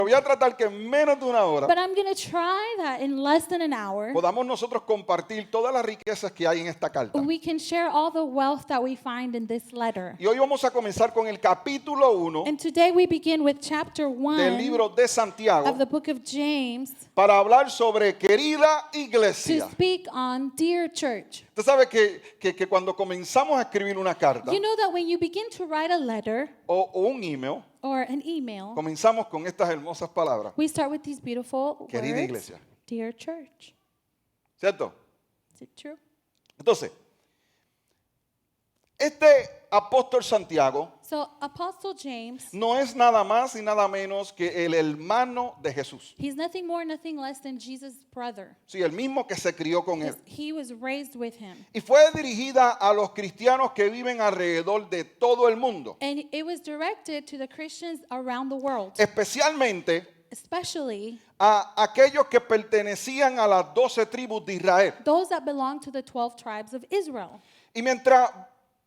Voy a tratar que en menos de una hora but I'm going to try that in less than an hour. podamos nosotros compartir todas las riquezas que hay en esta carta. We can share all the wealth that we find in this letter. Y hoy vamos a comenzar con el capítulo 1 And today we begin with chapter del 1 libro de Santiago of the book of James para hablar sobre querida to iglesia. speak on Dear Church. Usted sabe que cuando comenzamos a escribir una carta You know that when you begin to write a letter o un email, or an email, comenzamos con estas hermosas palabras. we start with these beautiful Querida words. iglesia. Dear Church. ¿Cierto? Is it true? Entonces, este apóstol Santiago So Apostle James, no es nada más y nada menos que el hermano de Jesús. he's nothing more, nothing less than Jesus' brother. Sí, el mismo que se crió con él. He was raised with him. Y fue dirigida a los cristianos que viven alrededor de todo el mundo, And it was directed to the Christians around the world, especialmente especially a aquellos que pertenecían a las 12 tribus de Israel. those that belong to the 12 tribes of Israel. Y mientras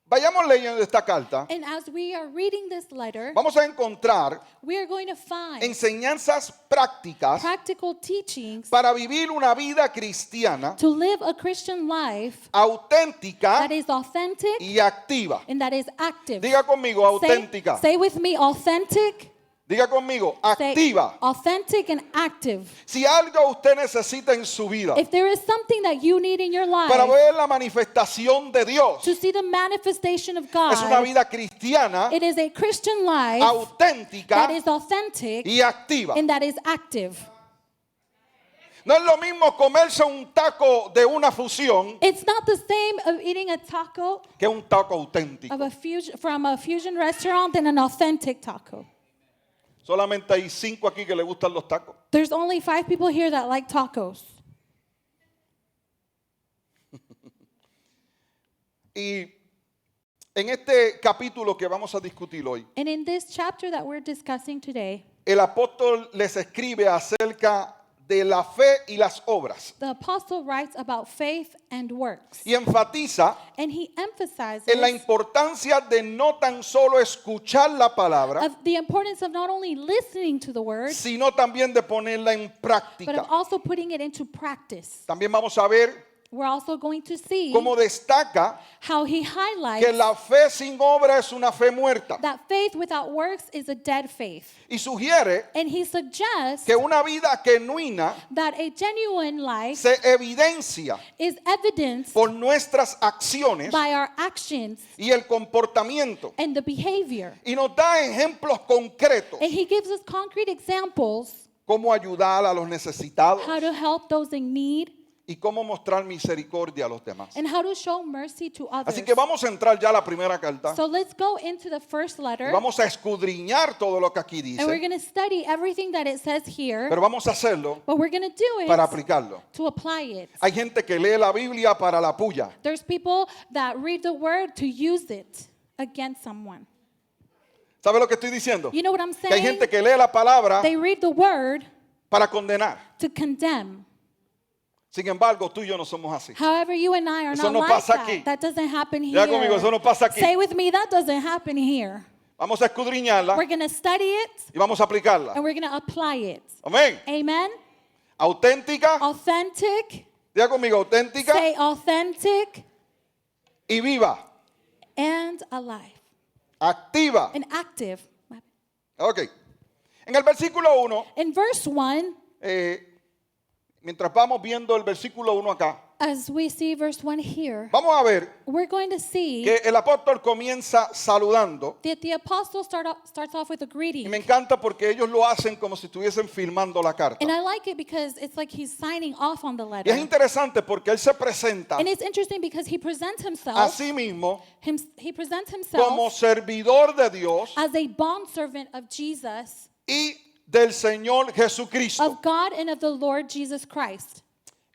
vayamos leyendo esta carta, And as we are reading this letter, vamos a encontrar we are going to find enseñanzas prácticas practical teachings para vivir una vida cristiana to live a Christian life auténtica that is authentic y activa. and that is active. Diga conmigo, auténtica. Say with me, authentic. Diga conmigo, Say activa. authentic and active. Si algo usted necesita en su vida If there is something that you need in your life para ver la manifestación de Dios, to see the manifestation of es una God, vida cristiana it is a Christian life auténtica that is authentic y activa. and that is active. No es lo mismo comerse un taco de una fusión It's not the same of eating a taco que un taco auténtico. of a fusion from a fusion restaurant than an authentic taco. Solamente hay 5 aquí que le gustan los tacos. There's only 5 people here that like tacos. Y en este capítulo que vamos a discutir hoy, And in this chapter that we're discussing today, el apóstol les escribe acerca de la fe y las obras. the apostle writes about faith and works. Y enfatiza And he emphasizes en la importancia de no tan solo escuchar la palabra, of the importance of not only listening to the word, sino también de ponerla en but of práctica. also putting it into practice. También vamos a ver We're also going to see cómo destaca how he highlights que la fe sin obra es una fe muerta. that faith without works is a dead faith. Y sugiere And he suggests que una vida genuina that a genuine life se evidencia is evidenced por nuestras acciones by our actions y el comportamiento. and the behavior. Y nos da ejemplos concretos And he gives us concrete examples cómo ayudar a los necesitados how to help those in need y cómo mostrar misericordia a los demás. and how to show mercy to others. Así que vamos a entrar ya a la primera carta. So let's go into the first Y letter, vamos a escudriñar todo lo que aquí and we're dice, going to study everything that it says here, pero vamos a hacerlo but we're going to do para it aplicarlo. to apply it. Hay gente que lee la Biblia para la puya. There's people that read the word to use it against someone. ¿Sabe lo que estoy diciendo? You know what I'm Que hay saying? gente que lee la palabra They read the word para condenar. to condemn. Sin embargo, tú y yo no somos así. However, you and I are Eso not no like pasa that. aquí. That doesn't happen Ya here. conmigo, eso no pasa aquí. Say with me, that doesn't happen here. Vamos a escudriñarla We're going to study it y vamos a aplicarla. and we're going to apply it. Amén. Amen? Auténtica, Authentic. diga conmigo, auténtica Say authentic y viva. and alive. Activa. And active. Ok. En el versículo 1, In verse 1, mientras vamos viendo el versículo 1 acá, as we see verse 1 here, vamos a ver we're going to see que el apóstol comienza saludando. that the apostle starts off with a Y greeting. me encanta porque ellos lo hacen como si estuviesen filmando la carta. And I like it because it's like he's signing off on the Y es letter. interesante porque él se presenta And it's interesting because he presents a himself, sí mismo he presents como himself servidor de Dios as a bondservant of Jesus, y del Señor Jesucristo. of God and of the Lord Jesus Christ.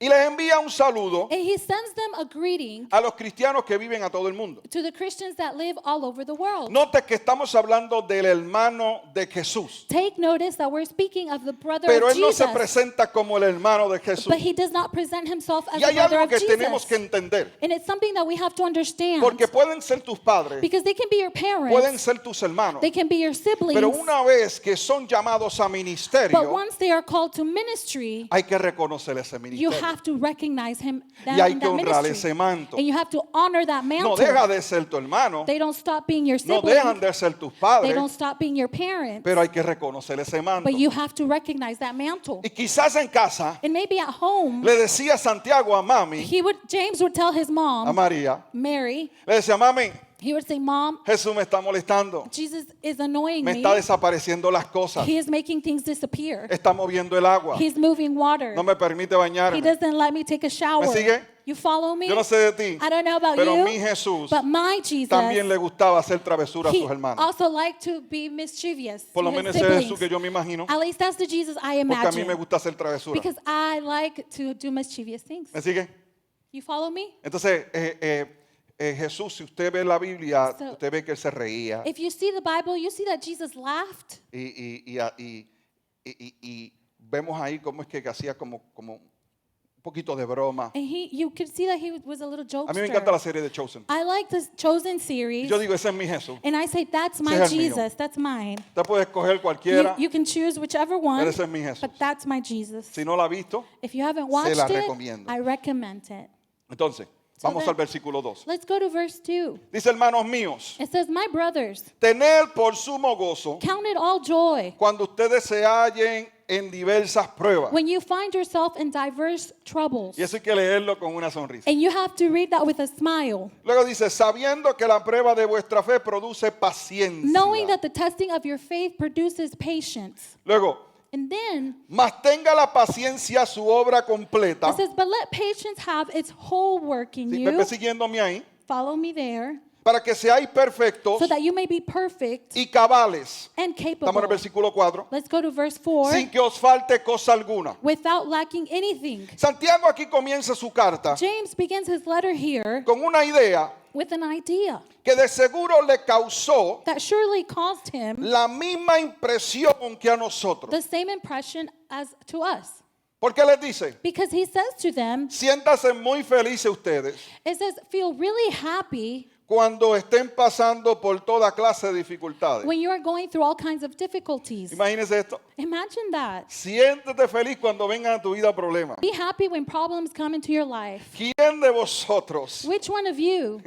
Y les envía un saludo And he sends them a greeting a los cristianos que viven a todo el mundo. to the Christians that live all over the world. Note que estamos hablando del hermano de Jesús. Take notice that we're speaking of the brother Pero of él no se Jesus. presenta como el hermano de Jesús. But he does not present himself as Y the hay brother algo of que Jesus. tenemos que entender. And it's something that we have to understand. Porque pueden ser tus padres, Because they can be your pueden parents, ser tus hermanos. they can be your siblings, Pero una vez que son llamados a but ministerio, once they are called to ministry, hay que reconocer ese you ministerio. have to recognize him Y hay in que that honrar ministry. ese manto. And you have to honor that No mantle. deja de ser tu hermano, They don't stop being your no sibling. dejan de ser tus They padres, don't stop being your parents. pero hay que reconocer ese manto. But you have to recognize that mantle. Y quizás en casa And maybe at home, le decía Santiago a mami, James would tell his a mom, María, Mary, le decía, mami, he would say, Mom, Jesús me está molestando, Jesus is annoying me me. está desapareciendo las cosas, He is making things disappear. está moviendo el agua, He's moving water. no me permite He bañarme. doesn't let me take a shower. ¿Me sigue? You follow me? Yo no sé de ti, I don't know about pero you, mi Jesús but my Jesus, también le gustaba hacer travesuras a he sus hermanos. also liked to be mischievous Por lo to his menos ese es Jesús siblings. que yo me imagino, At least that's the Jesus I porque a mí me imagine. gusta hacer travesuras. Because I like to do mischievous things. ¿Me sigue? You follow me? Entonces, Jesús, si usted ve la Biblia, So- usted ve que él se reía If you see the Bible, you see that Jesus laughed. y vemos ahí cómo es que hacía como un poquito de broma. And you could see that he was a little A mí me encanta la jokester. serie de Chosen. I like this Chosen Y series. yo digo, ese es mi Jesús. And I say, that's my Ese es el mío. Jesus. That's mine. Usted puede escoger cualquiera, You can choose whichever pero one, ese es mi Jesús. but that's my Jesus. Si no la ha visto, If you haven't se watched la it, recomiendo. I recommend it. Entonces, vamos then- al versículo 2. Let's go to verse 2. Dice, hermanos míos, It says, my brothers, tened por sumo gozo count it all joy cuando ustedes se hallen en diversas pruebas. when you find yourself in diverse troubles. Y eso hay que leerlo con una sonrisa. And you have to read that with a smile, Luego dice, sabiendo que la prueba de vuestra fe produce paciencia. knowing that the testing of your faith produces patience. Luego, And then mas tenga la paciencia su obra completa. it says, but let patience have its whole work in Si you. me ve siguiéndome ahí, Follow me there, para que seáis perfectos so that you may be perfect y cabales. and Estamos en capable. el versículo 4. Let's go to verse 4. Sin que os falte cosa alguna. Without lacking anything. Santiago aquí comienza su carta James begins his letter here con una idea with an idea que de seguro le causó that surely caused him la misma impresión que a nosotros. the same impression as to us. Porque les dice, Because he says to them, siéntanse muy felices ustedes it says, feel really happy cuando estén pasando por toda clase de dificultades. when you are going through all kinds of difficulties. Imagínense esto. Imagine that. Siéntete feliz cuando vengan a tu vida problemas. Be happy when problems come into your life. ¿Quién de vosotros Which one of you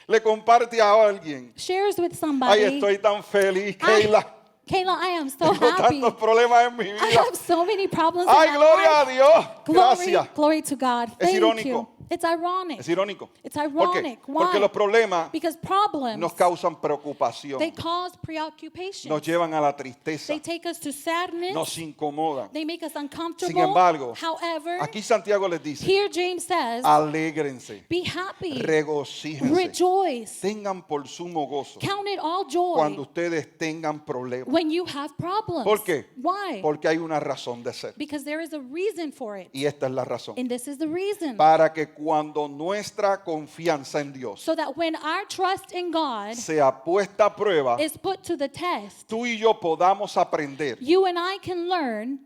le comparte a alguien? shares with Ay, somebody? estoy tan feliz, Ay, Keila. Kayla, I am so Tengo happy. tantos problemas en mi I vida. have so many problems in Ay, my gloria a life. Dios. Glory, Gracias. glory to God. Es Thank irónico. you. It's ironic. Es irónico. It's ¿Por qué? ironic. Porque Why? los problemas Because problems, nos causan preocupación, they cause preoccupation. nos llevan a la tristeza, They take us to sadness. nos incomodan. They make us uncomfortable. Sin embargo, However, aquí Santiago les dice, here James says, alégrense, be happy, regocíjense, rejoice, tengan por sumo gozo count it all joy cuando ustedes tengan problemas. when you have problems. ¿Por qué? Why? Porque hay una razón de ser. Because there is a reason for it. Y esta es la razón. And this is the reason. Para que cuando nuestra confianza en Dios So that when our trust in God sea puesta a prueba, is put to the test, tú y yo podamos aprender you and I can learn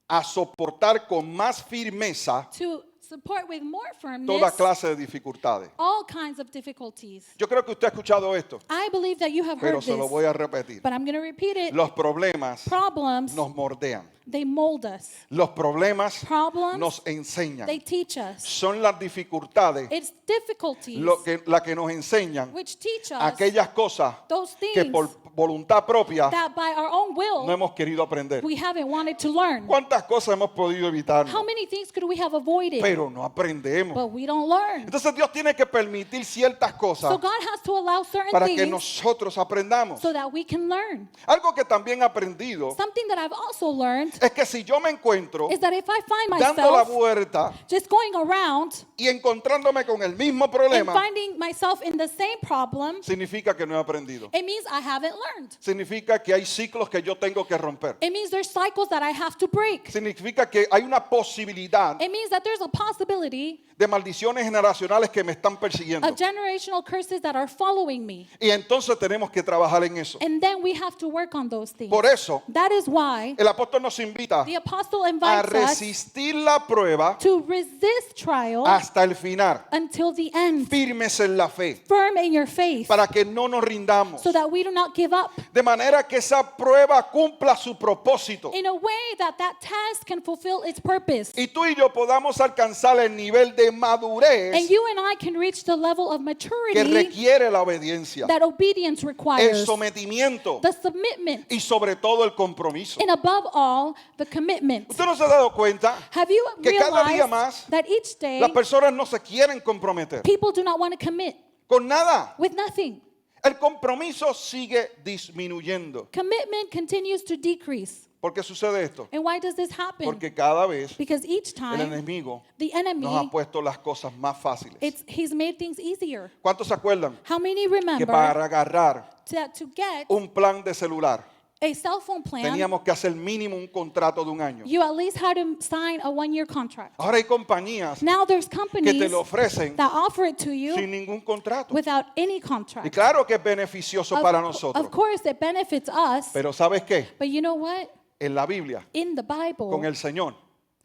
a soportar con más firmeza to support with more toda firmness clase de dificultades. all kinds of difficulties. Yo creo que usted ha escuchado esto, I believe that you have pero heard se lo this, voy a repetir. but I'm going to repeat it. Los problemas Problems, nos mordean. they mold us. Los problemas Problems, nos enseñan. they teach us. Son las dificultades It's difficulties la que nos enseñan which teach us aquellas cosas those que things por voluntad propia that by our own no will hemos querido aprender. we haven't wanted to learn. ¿Cuántas cosas hemos podido evitar? How many things could we have avoided? Pero no aprendemos. But we don't learn. Entonces Dios tiene que permitir ciertas So cosas God has to allow certain para que things nosotros aprendamos. so that we can learn. Algo que también he aprendido Something that I've also learned es que si yo me encuentro is that if I find dando la myself vuelta just going around y encontrándome con el mismo and problema, finding myself in the same problem, significa que no he aprendido. it means I haven't learned. Significa que hay ciclos que yo tengo que romper. It means there's cycles that I have to break. Significa que hay una posibilidad It means that there's a possibility de maldiciones generacionales que me están persiguiendo. of generational curses that are following me. Y entonces tenemos que trabajar en eso. And then we have to work on those things. Por eso, That is why el apóstol nos invita the apostle a invites us resistir la prueba to resist trial hasta el final. until the end. Firmes en la fe, Firm in your faith para que no nos rindamos. so that we do not give up. De manera que esa prueba cumpla su propósito. In a way that that test can fulfill its purpose. Y tú y yo podamos alcanzar el nivel de madurez And you and I can reach the level of que maturity requiere la obediencia, that obedience el requires. sometimiento The submitment. y sobre todo el compromiso. And above all, the commitment. ¿Usted no se ha dado cuenta Have you que cada día más realized that each day las personas no se quieren comprometer people do not want to commit con nada? with nothing? El compromiso sigue disminuyendo. Commitment continues to decrease. ¿Por qué sucede esto? And why does this happen? Porque cada vez Because each el time enemigo the enemy, nos ha puesto las cosas más fáciles. he's made things easier. ¿Cuántos se acuerdan How many que remember para agarrar that to get un plan de celular a cell phone plan, teníamos que hacer mínimo un contrato de un año? you at least had to sign a 1-year contract. Ahora hay compañías Now there's que companies te lo ofrecen that offer it to you sin ningún contrato. without any Y contract. claro que es beneficioso para nosotros. Of course, it benefits us, Pero ¿sabes qué? but you know what? En la Biblia, In the Bible, con el Señor,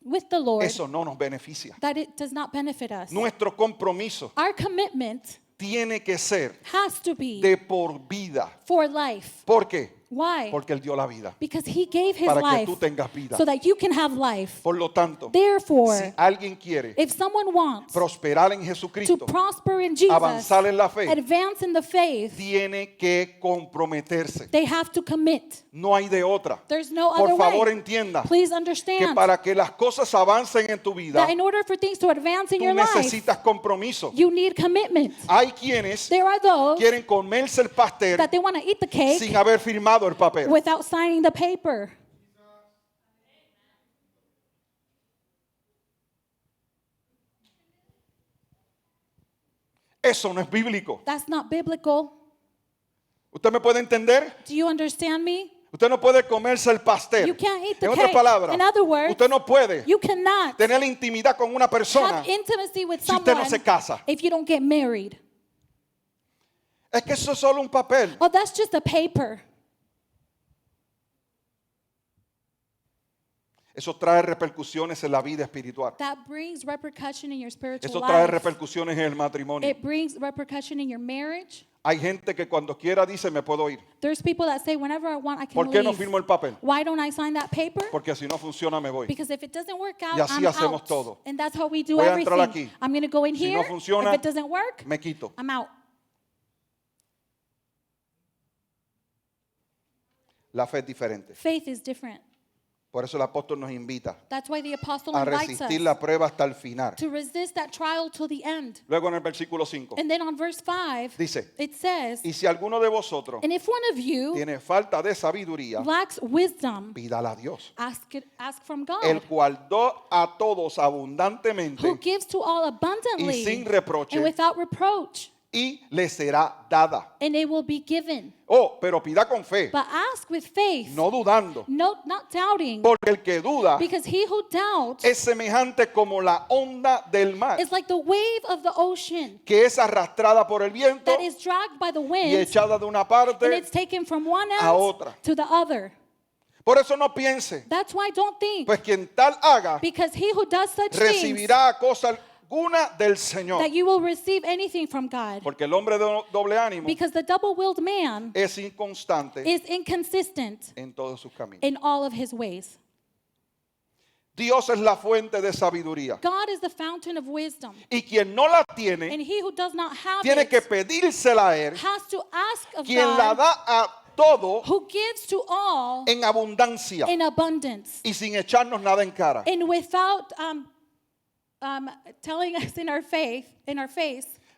with the Lord, eso no nos beneficia. that it does not benefit us. Nuestro compromiso Our commitment tiene que ser has to be de por vida. for life. ¿Por qué? Why? Porque Él dio la vida Because he gave his para que life tú tengas vida. so that you can have life. Por lo tanto, Therefore, si alguien quiere if someone wants prosperar en to Jesucristo, prosper in Jesus, avanzar en la fe, advance in the faith, tiene que comprometerse. they have to commit. No hay de otra. There's no Por other favor, way. entienda Please que understand para que las cosas avancen en tu vida, that in order for things to advance in tú your life, necesitas compromiso. you need commitment. Hay quienes There are those quieren comerse el pastel that they want to eat the cake sin haber firmado el papel. without signing the paper. Eso no es bíblico. That's not biblical. ¿Usted me puede entender? Do you understand me? Usted no puede comerse el pastel. You can't eat the En otras cake. palabras, In other words, usted no puede You cannot tener intimidad con una persona have intimacy with si usted no someone se casa. if you don't get married. Es que eso es solo un papel. Oh, that's just a paper. Eso trae repercusiones en la vida espiritual. That brings repercussion in your spiritual Eso trae life. repercusiones en el matrimonio. It brings repercussion in your marriage. Hay gente que cuando quiera dice me puedo ir. There's people that say, whenever I want, I can ¿Por qué no leave. firmo el papel? Why don't I sign that paper? Porque si no funciona me voy. Because if it doesn't work out, Y así I'm hacemos out. todo. And that's how we do Voy a entrar everything. aquí. I'm going to go in Si here. no funciona, If it doesn't work, Me quito. I'm out. La fe es diferente. Faith is different. Por eso el apóstol nos invita That's why the apostle a invites resistir us la prueba hasta el final. to resist that trial till the end. Luego en el versículo 5 And then on verse 5, dice, it says, y si alguno de vosotros and if one of you tiene falta de sabiduría, lacks wisdom, pídala a Dios, ask from God, el cual da a todos abundantemente who gives to all y abundantly sin reproche, and without reproach, y le será dada. and it will be given. Oh, pero pida con fe, But ask with faith, no dudando, not doubting, porque el que duda because he who doubts es semejante como la onda del mar, is like the wave of the ocean que es arrastrada por el viento that is dragged by the y wind, echada de una and parte it's taken from one a end otra. to the other. Por eso no piense, That's why don't think, pues quien tal haga because he who does such things, recibirá cosa alguna del Señor. that you will receive anything from God. Porque el hombre de doble ánimo Because the double-willed man es inconstante is inconsistent en todos sus caminos. in all of his ways. Dios es la fuente de sabiduría. God is the fountain of wisdom, Y quien no la and tiene, he who does not have tiene que it pedírsela a Él, has to ask of quien la God, da a todo who gives to all en abundancia in abundance y sin echarnos nada en cara. and without telling us in our face,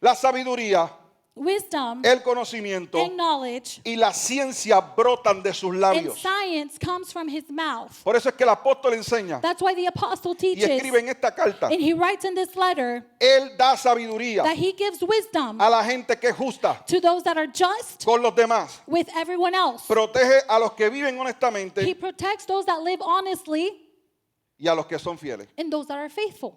La sabiduría wisdom el conocimiento and knowledge y la ciencia brotan de sus and labios. science comes from his mouth. Por eso es que el apóstol enseña That's why the apostle y teaches, escribe en esta carta. and he writes in this letter, Él da sabiduría that he gives wisdom a la gente que es justa to those that are just con los demás. with everyone else. Protege a los que viven He honestamente protects those that live honestly y a los que son fieles. and those that are faithful.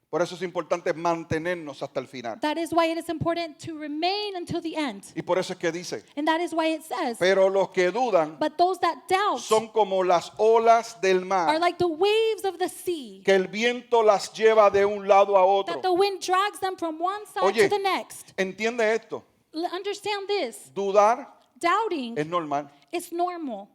Por eso es importante mantenernos hasta el final. That is why it is important to remain until the end. Y por eso es que dice, And that is why it says, pero los que dudan but those that doubt son como las olas del are mar, like the waves of the sea, que el viento las lleva de un lado a that otro. the wind drags them from one side Oye, to the next. entiende esto, Understand this. dudar Doubting es normal. is normal.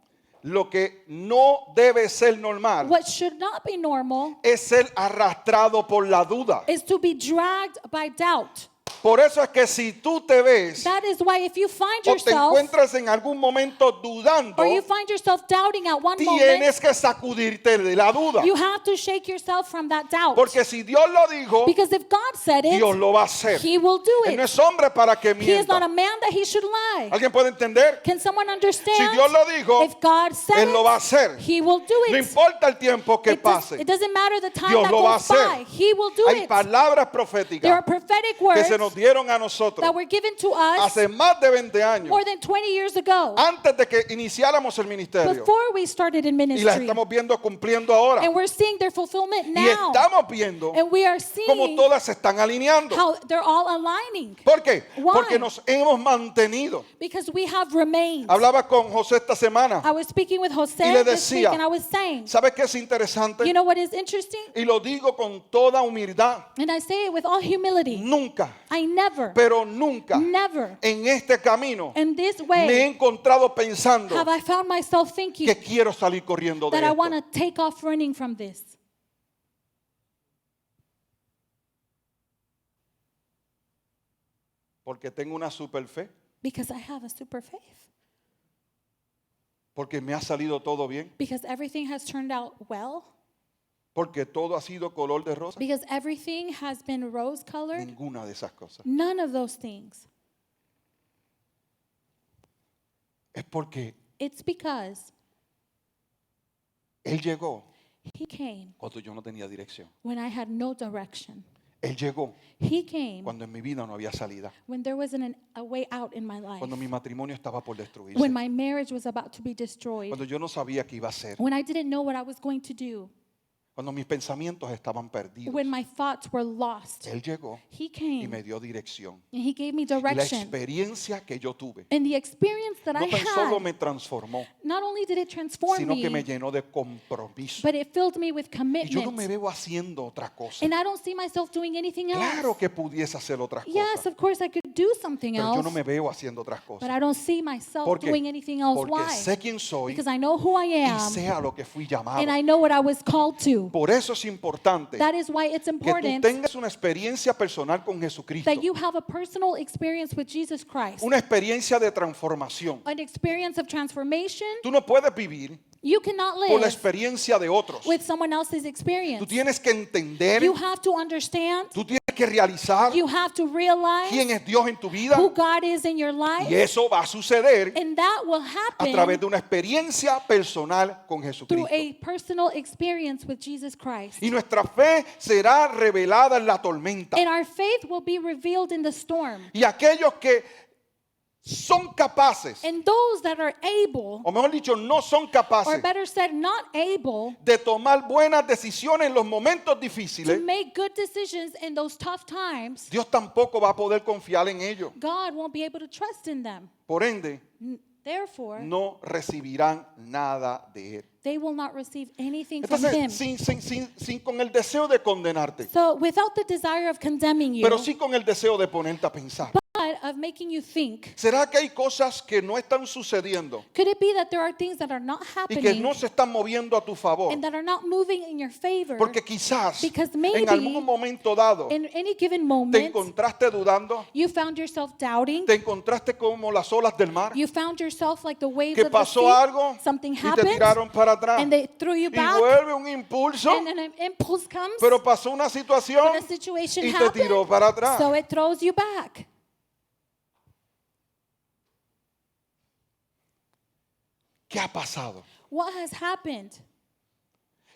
Lo que no debe ser normal What should not be normal es ser arrastrado por la duda. is to be dragged by doubt. Por eso es que si tú te ves That is why if you find o te yourself encuentras en algún momento dudando, or you find yourself doubting at one moment, tienes que sacudirte de la duda. you have to shake yourself from that doubt. Porque si Dios lo dijo, Because if God said it, Dios lo va a hacer. He will do Él no it. es hombre para que He is not a mienta. man that he should lie. ¿Alguien puede entender? Can someone Si understand? Dios lo dijo, If God said Él lo va a hacer. it, He will do No it. importa el tiempo que It, does, pase. it doesn't matter the time Dios that lo va a goes by. hacer. He will do Hay it. palabras There are proféticas prophetic que words se nos dieron a nosotros that were given to us hace más de 20 años, more than 20 years ago, antes de que iniciáramos el ministerio. before we started in Y las ministry. estamos viendo cumpliendo ahora. And we're seeing their fulfillment Y now. estamos viendo And we are cómo seeing todas se están alineando. how they're all aligning. ¿Por qué? Why? Porque nos hemos mantenido. Because we have remained. Hablaba con José esta semana. I was speaking with Y Jose le this week decía, and I was saying, ¿Sabe qué es interesante? you know what is interesting? Y lo digo con toda humildad. And I say it with all humility. Nunca, I never, pero nunca never en este camino in this me he way encontrado pensando have I found myself thinking que quiero salir corriendo de that I want esto. to take off running from this. Porque tengo una super fe. Because I have a super faith. Porque me ha salido todo bien. Because everything has turned out well. Porque todo ha sido color de rosa. Because everything has been rose colored. Ninguna de esas cosas. None of those things. Es porque It's because Él llegó He came cuando yo no tenía dirección. when I had no direction. Él llegó He came cuando en mi vida no había salida. when there wasn't a way out in my life. Cuando mi matrimonio estaba por destruirse. When my marriage was about to be destroyed. Cuando yo no sabía qué iba a hacer. When I didn't know what I was going to do. Cuando mis pensamientos estaban perdidos. When my thoughts were lost. Él llegó He y came me dio dirección. and He gave me Y la direction. experiencia que yo tuve And the experience that no I tan solo had, me transformó, not only did it transform sino que me me, llenó de compromiso. but it filled me with Y yo no me commitment. veo haciendo otra cosa. And I don't see myself doing anything Claro else. que pudiese hacer otras Yes, cosas, of course I could do something pero yo no else, me veo haciendo otras but cosas. I don't see myself ¿Por qué? doing anything else. Porque Why? sé quién soy Because I know who I y am sé a lo que fui llamado. and I know what I was called to. Por eso es importante That is why it's que tú important tengas una experiencia personal con Jesucristo, that you have a personal experience with Jesus Christ, una experiencia de transformación. an experience of transformation. Tú no puedes vivir You cannot por la live experiencia de otros. with someone else's Tú experience. tienes que entender, You have to understand, tú tienes que realizar you have to quién realize es Dios en tu vida, who God is in your y life, eso va a suceder and that will a través de happen una experiencia personal con through Jesucristo. a personal experience with Jesus Christ. Y nuestra fe será revelada en la tormenta. And our faith will be revealed in the storm. Y aquellos que son capaces, And those that are able, o mejor dicho, no son or capaces better said, not able de tomar buenas decisiones en los momentos to difíciles, make good decisions in those tough times, Dios tampoco va a poder confiar en ellos. God won't be able to trust in them. Por ende, Therefore, no recibirán nada de Él. they will not receive anything from Him. Entonces, sin con el deseo de condenarte, So, without the desire of condemning you, pero sí con el deseo de ponerte a pensar. but instead of making you think, ¿Será que hay cosas que no están sucediendo could it be that there are things that are not y que happening no se están moviendo a tu favor? and that are not moving in your favor? Porque quizás Because en maybe algún momento dado in any given te moment, encontraste dudando, you found yourself doubting. te encontraste como las olas del mar, You found yourself like the waves que of the pasó sea. algo Something y te happened tiraron para atrás. and they threw you Y back. vuelve un impulso, And an impulse comes, pero pasó una situación but a situation y te tiró happened, para atrás. so it throws you back. ¿Qué ha pasado? What has happened?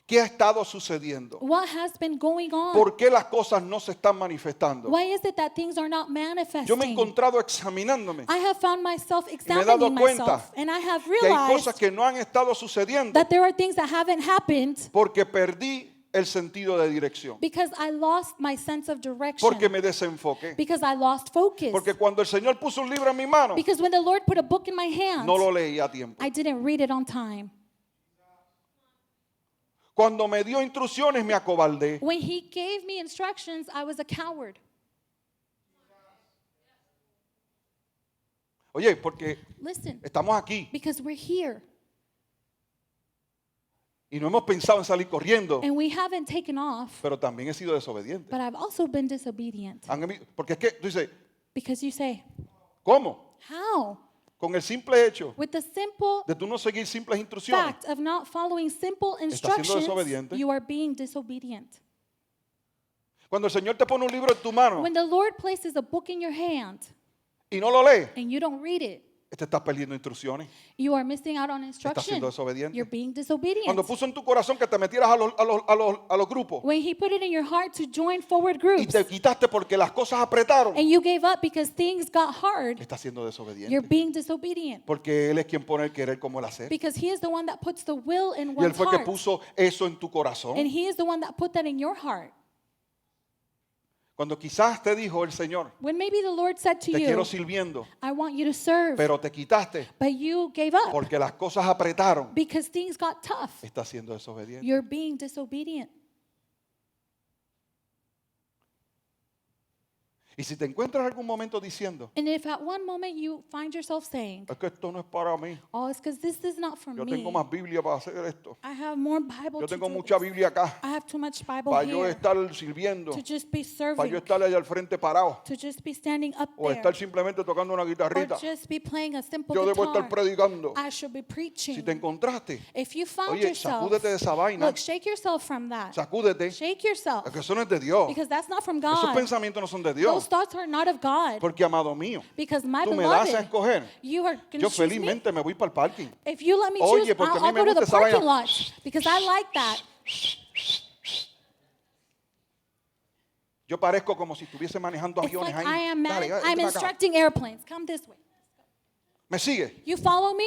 ¿Qué ha estado sucediendo? What has been going on? ¿Por qué las cosas no se están manifestando? Why is it that things are not Yo me he manifesting? encontrado examinándome I have found myself me he dado examining cuenta myself, and I have que hay cosas realized que no han estado sucediendo that there are things that haven't happened porque perdí el sentido de dirección, because I lost my sense of direction, porque me desenfoqué. because I lost focus. Porque cuando el Señor puso un libro en mi mano, Because when the Lord put a book in my hand, no lo leí a tiempo. I didn't read it on time. Cuando me dio instrucciones, me acobardé. When He gave me instructions, I was a coward. Oye, porque Listen, estamos aquí because we're here y no hemos pensado en salir corriendo, and we haven't taken off, pero también he sido desobediente. but I've also been disobedient. Porque es que tú dices, Because you say, ¿cómo? how? Con el simple hecho With the simple de tú no seguir simples instrucciones, fact of not following simple siendo instructions, desobediente. you are being disobedient. cuando el Señor te pone un libro en tu mano When the Lord places a book in your hand y no lo lees, and you don't read it, te estás perdiendo instrucciones. you are missing out on Estás instruction. siendo desobediente. You're being disobedient. Cuando puso en tu corazón que te metieras a los grupos When He put it in your heart to join forward y groups te quitaste porque las cosas apretaron, and you gave up because things got hard, estás siendo you're desobediente. being disobedient. Porque Él es quien pone el querer como el hacer. Because He is the one that puts the will in Y Él one's fue el que heart. puso eso en tu corazón. And He is the one that put that in your heart. Cuando quizás te dijo el Señor, When maybe the Lord said to te quiero you, sirviendo, I want you to serve, pero te quitaste but you gave up porque las cosas apretaron, because things got tough. estás siendo desobediente. You're being disobedient. Y si te encuentras en algún momento diciendo, And if at one moment you find yourself saying, es que esto no es para mí, oh, it's because this is not for yo me. tengo más Biblia para hacer esto, I have more Bible yo to tengo do mucha this. Biblia acá, I have too much Bible para yo here estar sirviendo, to just be para serving, yo estar allá al frente parado, to just be standing up o there, estar simplemente tocando una or guitarrita. just be playing a simple Yo debo estar guitar. predicando. I should be preaching. Si te encontraste, If you found oye, yourself, sacúdete de esa vaina, look, shake yourself from that. sacúdete, Shake yourself, que eso no es de Dios. because that's not from Esos God. pensamientos no son de Those Dios. thoughts are not of God. Porque, amado mío, Because my tú me das a beloved, escoger. you are going Yo to choose me. felizmente me voy para el parking. If you let me Oye, choose, porque a mí I'll me go to the gusta esa vaina. parking lot because I like that. Yo parezco como si estuviese manejando It's aviones like ahí. I am Dale, I'm vete para acá. instructing airplanes. Come this way. ¿Me sigue? You follow me?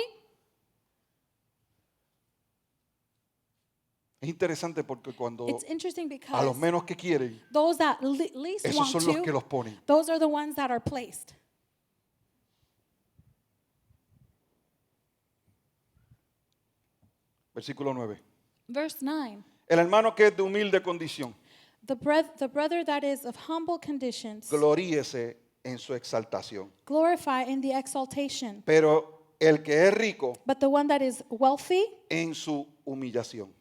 Es interesante porque cuando It's interesting a because los menos que quieren, those that least esos want son los que to, los ponen. those are the ones that are placed. Versículo 9. Verse 9. El hermano que es de humilde condición, The brother that is of humble conditions, gloríese en su exaltación. glorify in the exaltation. Pero el que es rico, But the one that is wealthy, en su humillación.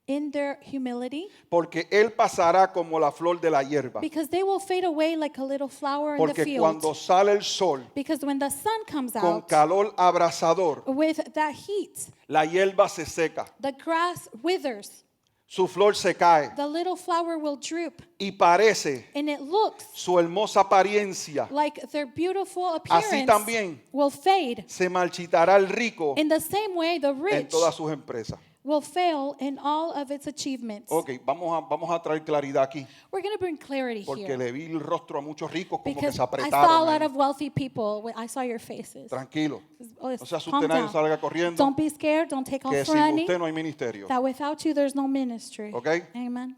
in their humility, Porque él pasará como la flor de la hierba. because they will fade away like a little flower in the Porque field. cuando sale el sol Because when the sun comes con out calor abrasador, with that heat, la hierba se seca, the grass withers, su flor se cae the little flower will droop, y parece and it looks su hermosa apariencia. like their beautiful Así appearance también will fade. se marchitará el rico In the same way, the en rich todas sus empresas. will fail in all of its achievements. Ok, vamos a traer claridad aquí, We're going to bring clarity porque here. le vi el rostro a muchos ricos como que Because se I saw a apretaron. lot ahí. of wealthy people. I saw your faces. Tranquilo, Oh, no se calm asuste nadie, down. salga corriendo, Don't be scared. Don't take que off sin running. usted no hay ministerio. That without you, there's no ministry. Ok, Amen.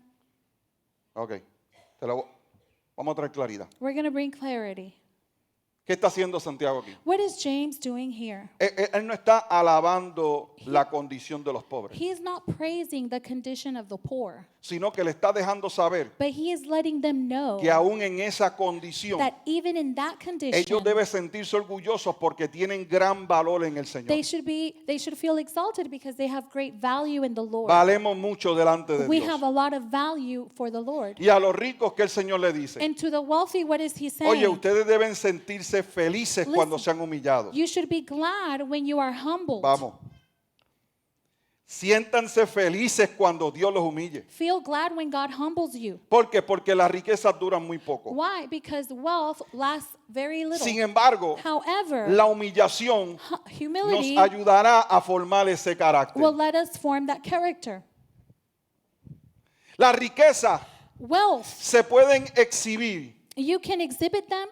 ok, vamos a traer claridad. We're going to bring clarity. ¿Qué está haciendo Santiago aquí? What is James doing here? Él no está alabando la condición de los pobres, He is not praising the condition of the poor, sino que le está dejando saber but he is letting them know que aún en esa condición that even in that condition, ellos deben sentirse orgullosos porque tienen gran valor en el Señor. they should feel exalted because they have great value in the Lord. Valemos mucho delante de We Dios. have a lot of value for the Lord. Y a los ricos que el Señor le dice, And to the wealthy, what is he saying? oye, ustedes deben sentirse felices cuando sean humillados. You should be glad when you are humbled. Vamos. Siéntanse felices cuando Dios los humille. Feel glad when God humbles you. ¿Por qué? Porque las riquezas duran muy poco. Why? Because wealth lasts very little. Sin embargo, However, la humillación nos humility ayudará a formar ese carácter. will let us form that character. Las riquezas Wealth, se pueden exhibir, you can exhibit them,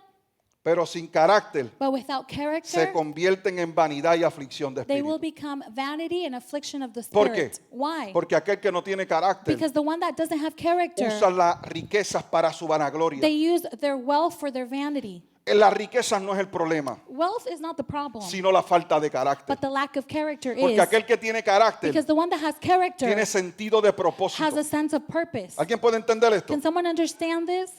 pero sin carácter but without se character, convierten en vanidad y aflicción de they will espíritu. become vanity and affliction of the ¿Por qué? spirit. Why? Porque aquel que no tiene carácter Because the one that doesn't have character, usa las riquezas para su vanagloria. they use their wealth for their vanity. Las riquezas no es el problema, Wealth is not the problem, sino la falta de carácter. but the lack of character Porque is. aquel que tiene carácter Because the one that has character tiene sentido de has propósito. a sense of purpose. ¿Alguien puede entender esto? Can someone understand this?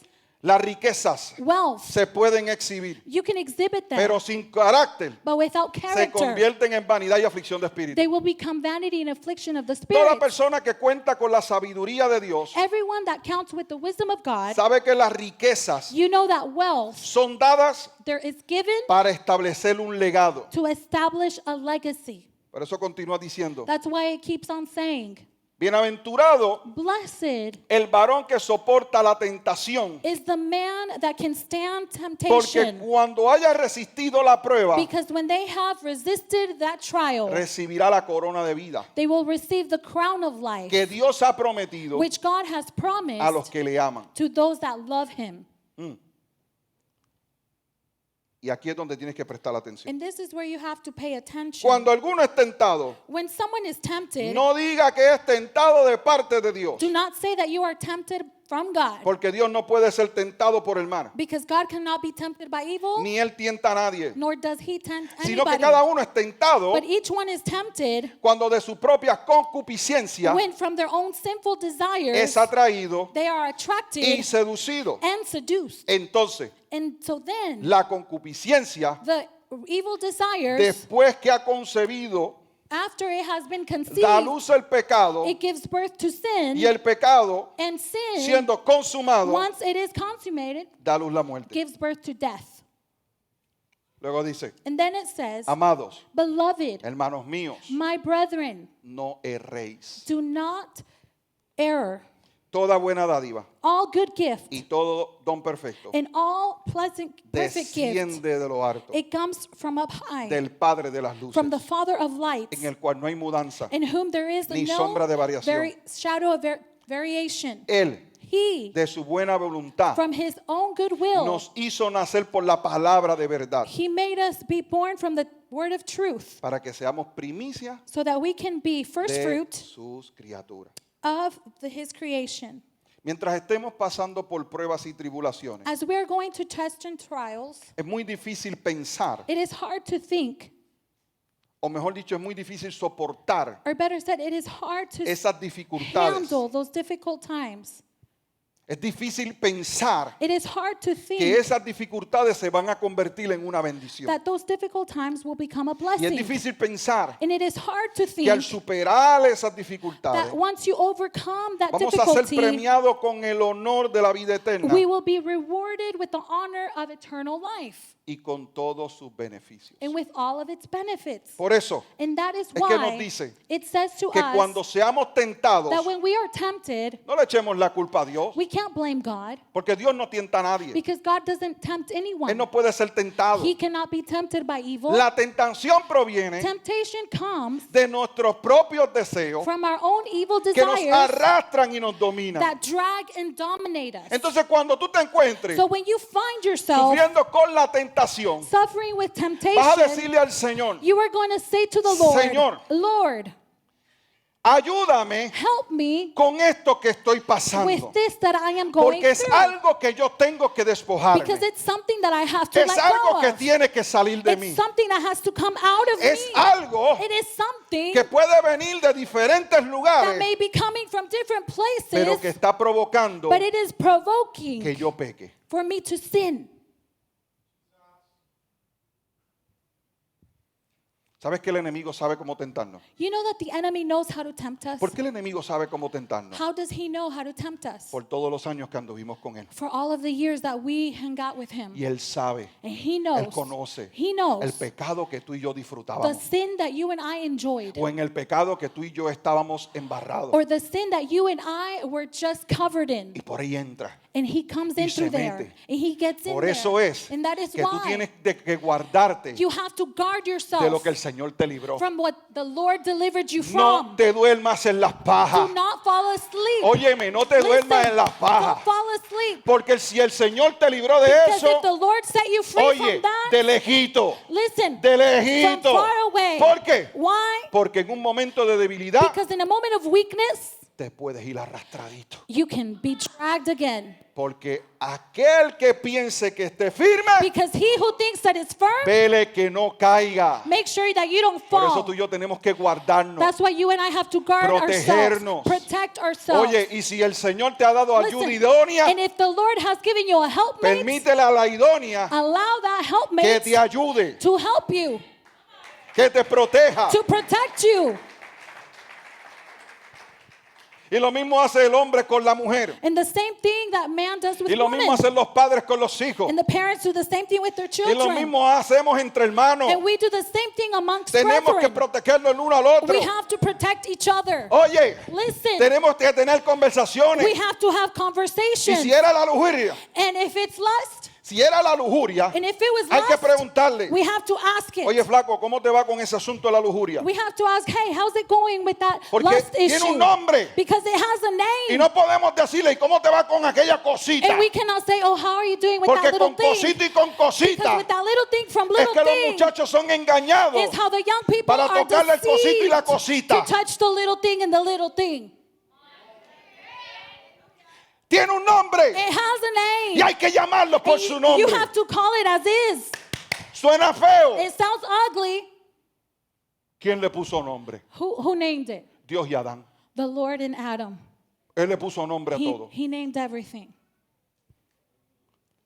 Las riquezas Wealth, se pueden exhibir, you can exhibit them, pero sin carácter but without se character, convierten en vanidad y aflicción de espíritu. they will become vanity and affliction of the Toda spirit. persona que cuenta con la sabiduría de Dios Everyone that counts with the wisdom of God, sabe que las riquezas you know that wealth son dadas there is given para establecer un legado. to establish a legacy. Por eso continúa diciendo, That's why it keeps on saying, bienaventurado blessed el varón que soporta la tentación, is the man that can stand porque temptation. cuando haya resistido la prueba, Because when they have resisted that trial, recibirá la corona de vida they will receive the crown of life, que Dios ha prometido which God has a los promised que le aman. to those that love him. Y aquí es donde tienes que prestar atención. And this is where you have to pay attention. Cuando alguno es tentado, When someone is tempted, no diga que es tentado de parte de Dios, do not say that you are tempted from God. porque Dios no puede ser tentado por el mal, Because God cannot be tempted by evil, ni Él tienta a nadie, nor does he tempt sino que anybody. cada uno es tentado But each one is tempted cuando de su propia concupiscencia when from their own sinful desires es atraído they are attracted y seducido. and seduced. Entonces, And so then la concupiscencia, the evil desires, después que ha concebido, after it has been da a conceived, luz el pecado, it gives birth to sin. y el pecado, And sin, siendo consumado, once it is consummated, da a luz la muerte. gives birth to death. Luego dice, And then it says, amados, beloved, hermanos míos, my brethren, no erréis. do not err. Toda buena dádiva All good gift y todo don perfecto and all pleasant, perfect gift, desciende de lo alto, it comes from up high, del Padre de las luces, from the Father of lights, en el cual no hay mudanza, in whom there is ni no sombra de variación. shadow of variation. Él, He, de su buena voluntad, from his own good will, nos hizo nacer por la palabra de verdad, he made us be born from the word of truth, para que seamos primicia so that we can be first de fruit sus criaturas. of his creation. Mientras estemos pasando por pruebas y tribulaciones, As we are going to tests and trials, es muy difícil pensar, it is hard to think, o mejor dicho, es muy difícil soportar or better said, it is hard to esas dificultades. handle those difficult times. Es difícil pensar It is hard to que think esas dificultades se van a convertir en una bendición. that those difficult times will become a Y es blessing. difícil pensar And it is hard to que al think superar esas dificultades that once you overcome that vamos a ser difficulty, premiados con el honor de la vida eterna we will be rewarded with the honor of eternal life y con todos sus beneficios. and with all of its benefits. Por eso And that is es que nos why dice it says to que cuando us seamos tentados, that when we are tempted, no le echemos la culpa a Dios, we can't blame God porque Dios no tienta a nadie. because God doesn't tempt Él anyone. no puede ser tentado. He cannot be tempted by evil. La tentación proviene Temptation comes de nuestros propios deseos from our own evil que nos desires arrastran y nos dominan. that drag and dominate us. Entonces cuando tú te encuentres So when you find yourself sufriendo con la tentación, suffering with vas a temptation, decirle al Señor, you are going to say to the Lord, Señor, Lord, ayúdame help me con esto que estoy pasando. with this that I am going Porque es through. algo que yo tengo que despojarme. Because it's something that I have to Es let algo go que of. tiene que salir de mí. It's something that has to come out of Es me. algo It is something que puede venir de diferentes that lugares, may be coming from different pero que places, está provocando but it is que provoking yo peque. for me to sin. ¿Sabes que el enemigo sabe cómo tentarnos? You know that the enemy knows how to tempt us? ¿Por qué el enemigo sabe cómo tentarnos? How does he know how to tempt us? Por todos los años que anduvimos con él. For all of the years that we hung out with him. Y él sabe, And he él knows. conoce He knows el pecado que tú y yo the disfrutábamos. sin that you and I enjoyed. O en el pecado que tú y yo estábamos embarrados. Or the sin that you and I were just covered in. Y por ahí entra. And he comes in Y se through there. mete. And he gets in Por eso there. es And that is que tú why tienes que guardarte you have to guard yourself de lo que el Señor te libró. from what the Lord delivered you No from. te duermas en las pajas. Do not fall asleep. Óyeme, no te duermas en las pajas. Don't fall asleep. Porque si el Señor te libró de Because eso, if the Lord set you free oye, from that, de lejito, listen, de from lejito. far away. ¿Por qué? Why? Porque en un momento de debilidad Because in a moment of weakness, te puedes ir arrastradito. you can be dragged again. Porque aquel que piense que esté firme, Because he who thinks that is firm, vele que no caiga. make sure that you don't Por eso fall. tú y yo tenemos que guardarnos. That's why you and I have to guard Protegernos. ourselves, protect ourselves. Oye, y si el Señor te ha dado Listen, ayuda idónea, and if the Lord has given you a helpmate, permítele a la idónea allow that que helpmate te ayude, to help you, que te proteja. to protect you. Y lo mismo hace el hombre con la mujer. And the same thing that man does with Y lo women. mismo hacen los padres con los hijos. And the parents do the same thing with their Y lo children. mismo hacemos entre hermanos. And we do the same thing amongst Tenemos que brethren. protegernos el uno al otro. We have to protect each other. Oye, Listen, tenemos que tener conversaciones. we have to have Y conversations. si era la lujuria, And if it's lust, si era la lujuria, and if it was hay que lust, preguntarle, we have to ask it. oye flaco, ¿cómo te va con ese asunto de la lujuria? We have to ask, hey, how's it going with that Porque lust tiene issue? un nombre. Because it has a Y name. no podemos decirle, ¿y cómo te va con aquella cosita? And we cannot say, oh, how are you doing with Porque that little con thing? cosita y con Because cosita with that little thing from es little que los thing muchachos son engañados. is how the young people para are tocarle el cosito y la deceived cosita. to touch the little thing and the little thing. Tiene un nombre It has a name. y hay que llamarlo por And su you nombre. have to call it as is. Suena feo. It sounds ugly. ¿Quién le puso nombre? Who named it? Dios y Adán. The Lord and Adam. Él le puso nombre a todo. He named everything.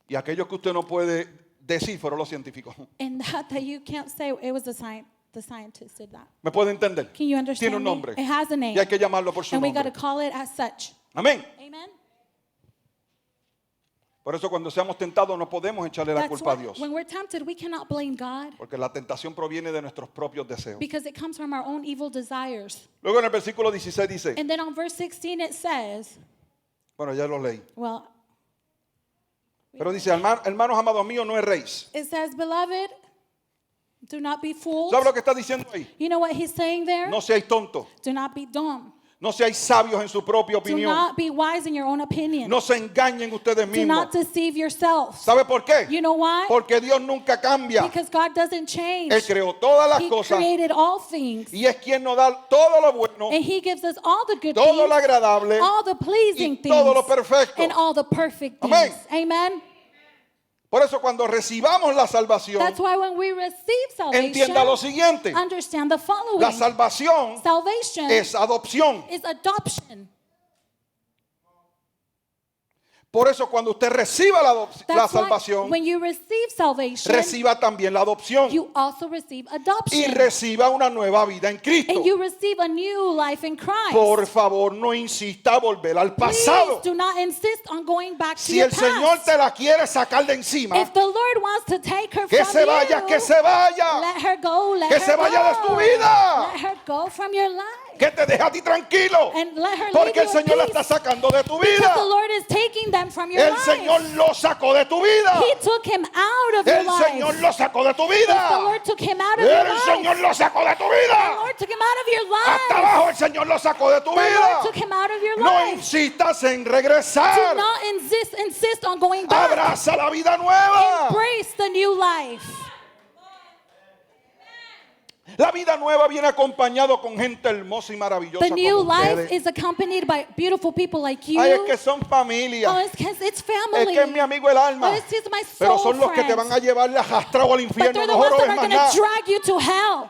Y aquello que usted no puede decir fueron los científicos. And that you can't say, it was the scientist did that. ¿Me puede entender? Can you understand Tiene un me? nombre. It has a name. Y hay que llamarlo por su And we got to nombre. call it as such. Amén. Amen? Por eso cuando seamos tentados no podemos echarle la That's culpa a why Dios. when we're tempted, we cannot blame God Porque la tentación proviene de nuestros propios deseos. because it comes from our own evil desires. Luego en el versículo 16 dice, And then on verse 16 it says, bueno, ya lo leí. well, Pero dice, hermanos amados míos, no erréis. it says, beloved, do not be fooled. ¿Sabe lo que está diciendo ahí? You know what he's saying there? No seáis tontos. Do not be dumb. No seáis sabios en su propia Do opinión. not be wise in your own opinion. No se engañen ustedes Do mismos. not deceive yourselves. ¿Sabe por qué? You know why? Porque Dios nunca cambia. Because God doesn't change. Él creó todas las He cosas created all things. y es quien nos da todo lo bueno, And He gives us all the good todo lo things, agradable all the pleasing y todo lo things, perfecto. and all the perfect things. Amén. Amen. Por eso cuando recibamos la salvación, That's why when we receive salvation, entienda lo siguiente. understand the following. La salvación Salvation es adopción. is adoption. Por eso cuando usted reciba la That's why salvación, when you receive salvation, reciba también la adopción you also receive y adoption. reciba una nueva vida en Cristo. And you receive a new life in Christ. Por favor, no insista a volver al pasado. Please do not insist on going back to Si your el Señor past. te la quiere sacar de encima, If the Lord wants to take her que from se vaya, you, que se vaya, let her go, let que her se vaya de go. tu vida. Let her go from your life. que te deje a ti tranquilo. And let her leave Porque el you in Señor la peace. está sacando de tu Because vida. the Lord is taking them from your El life. Señor lo sacó de tu vida. He took him out of your El life. Señor lo sacó de tu The vida. Lord took him out of your El life. Señor lo sacó de tu The vida. Lord took him out of your life. Hasta abajo el Señor lo sacó de tu The vida. Lord took him out of your No life. insistas en Do regresar. not insist on going back. Abraza la vida nueva. Embrace the new life. La vida nueva viene acompañado con gente hermosa y maravillosa The new como life ustedes. is accompanied by beautiful people like you. Ay, es que son familia. Oh, it's Es family. que es mi amigo el alma. Oh, it's just my Pero soul son los que te friends. van a llevar arrastrado al But infierno. they're the No ones that jorobes are más going to nada. drag you to hell.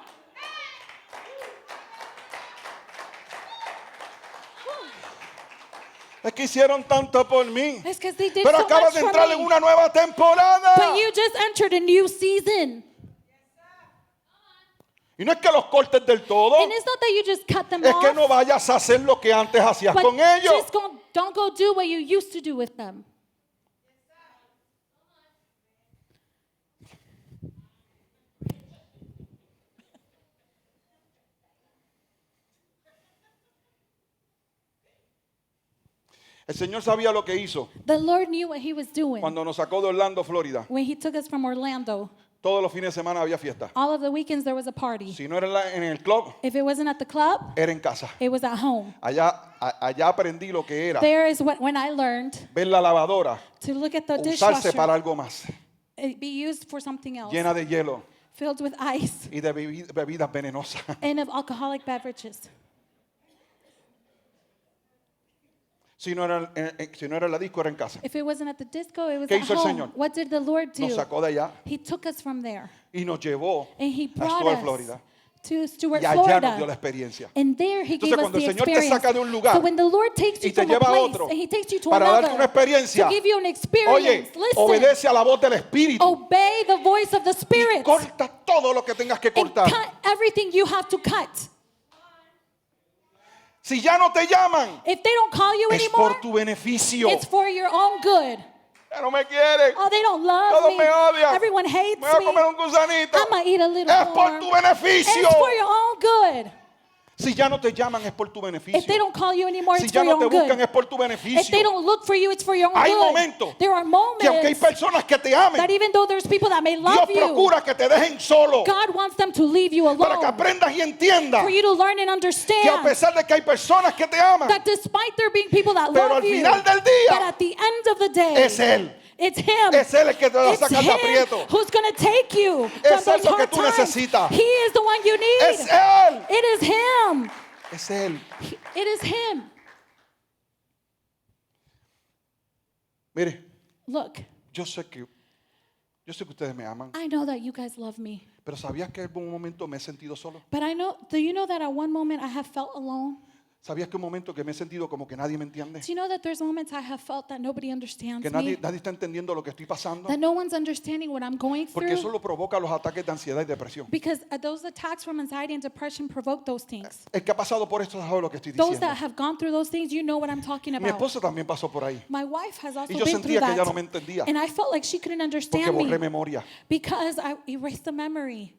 Es que hicieron tanto por mí. It's because they did Pero so acabas much de for entrar en me. una nueva temporada. But you just entered a new season. Y no es que los cortes del todo. And it's not that you just cut them Es que off. no vayas a hacer lo que antes hacías But con ellos. just don't go do what you used to do with them. El Señor sabía lo que hizo The Lord knew what he was doing cuando nos sacó de Orlando, Florida. when he took us from Orlando. Todos los fines de semana había fiesta. All of the weekends there was a party. Si no era en el club, If it wasn't at the club, era en casa. it was at home. Allá aprendí lo que era There is when I learned ver la lavadora to look at the usarse para dishwasher, algo más, it be used for something else, llena de hielo filled with ice y de bebidas venenosas. and of alcoholic beverages. Si no era en la disco, era en casa. If it wasn't at the disco, it was ¿Qué at hizo el home. Señor? What did the Lord do? Nos sacó de allá He took us from there y nos llevó and he a brought Stuart, us Florida. to Stuart, Y allá nos dio la Florida. experiencia. And there he Entonces, gave us cuando the el Señor te experience. saca de un lugar So when the Lord takes y you te from a lleva a place otro and he takes you to para darte another una experiencia, to give you an oye, experience, listen, obedece a la voz del Espíritu obey the voice of the y Spirit corta todo lo que tengas que and cortar. cut everything you have to cut. Si ya no te llaman, If they don't call you es anymore, por tu beneficio. it's for your own good. Ya no me quieren. Oh, they don't love Todos me. me odian. Everyone hates Me voy a me. comer un gusanito. I'm going to eat a little Es por more. tu beneficio. It's for your own good. Si ya no te llaman, es por tu beneficio. If they don't call you anymore, Si it's ya for no your te own buscan, good. es por tu If they beneficio. don't look for you, it's for your own Hay good. momentos There are que aunque hay moments personas que te amen, that even though there's people that may Dios love you, procura que te dejen solo God wants them to leave you para que alone. aprendas y entiendas For you to learn and que a understand pesar de que hay personas que te aman, that despite there being people that pero love al you, final del día that at the end of the day, es Él. it's Him. Es Él el que te va a It's sacar de Him aprieto. who's going to take you Es from Él those lo que hard tú times. necesitas. He is the one you need. Es Él. It is Him. Es Él. It is Him. Mire, Look, yo sé que ustedes me aman, I know that you guys love me, pero ¿sabías que en un momento me he sentido solo? but do you know that at one moment I have felt alone? ¿Sabías que un momento que me he sentido como que nadie me entiende? Do you know that there's moments I have felt that nobody understands Que me? nadie está entendiendo lo que estoy pasando. That no one's understanding what I'm going Porque eso through? lo provoca los ataques de ansiedad y depresión. Because those attacks from anxiety and depression provoke those things. El que ha pasado por esto sabe lo que estoy Those diciendo. that have gone through those things, you know what I'm talking Mi about. esposa también pasó por ahí. My wife has also Y yo been through sentía que ella no that. me entendía And I felt like she couldn't porque understand borré me memoria. because I erased the memory.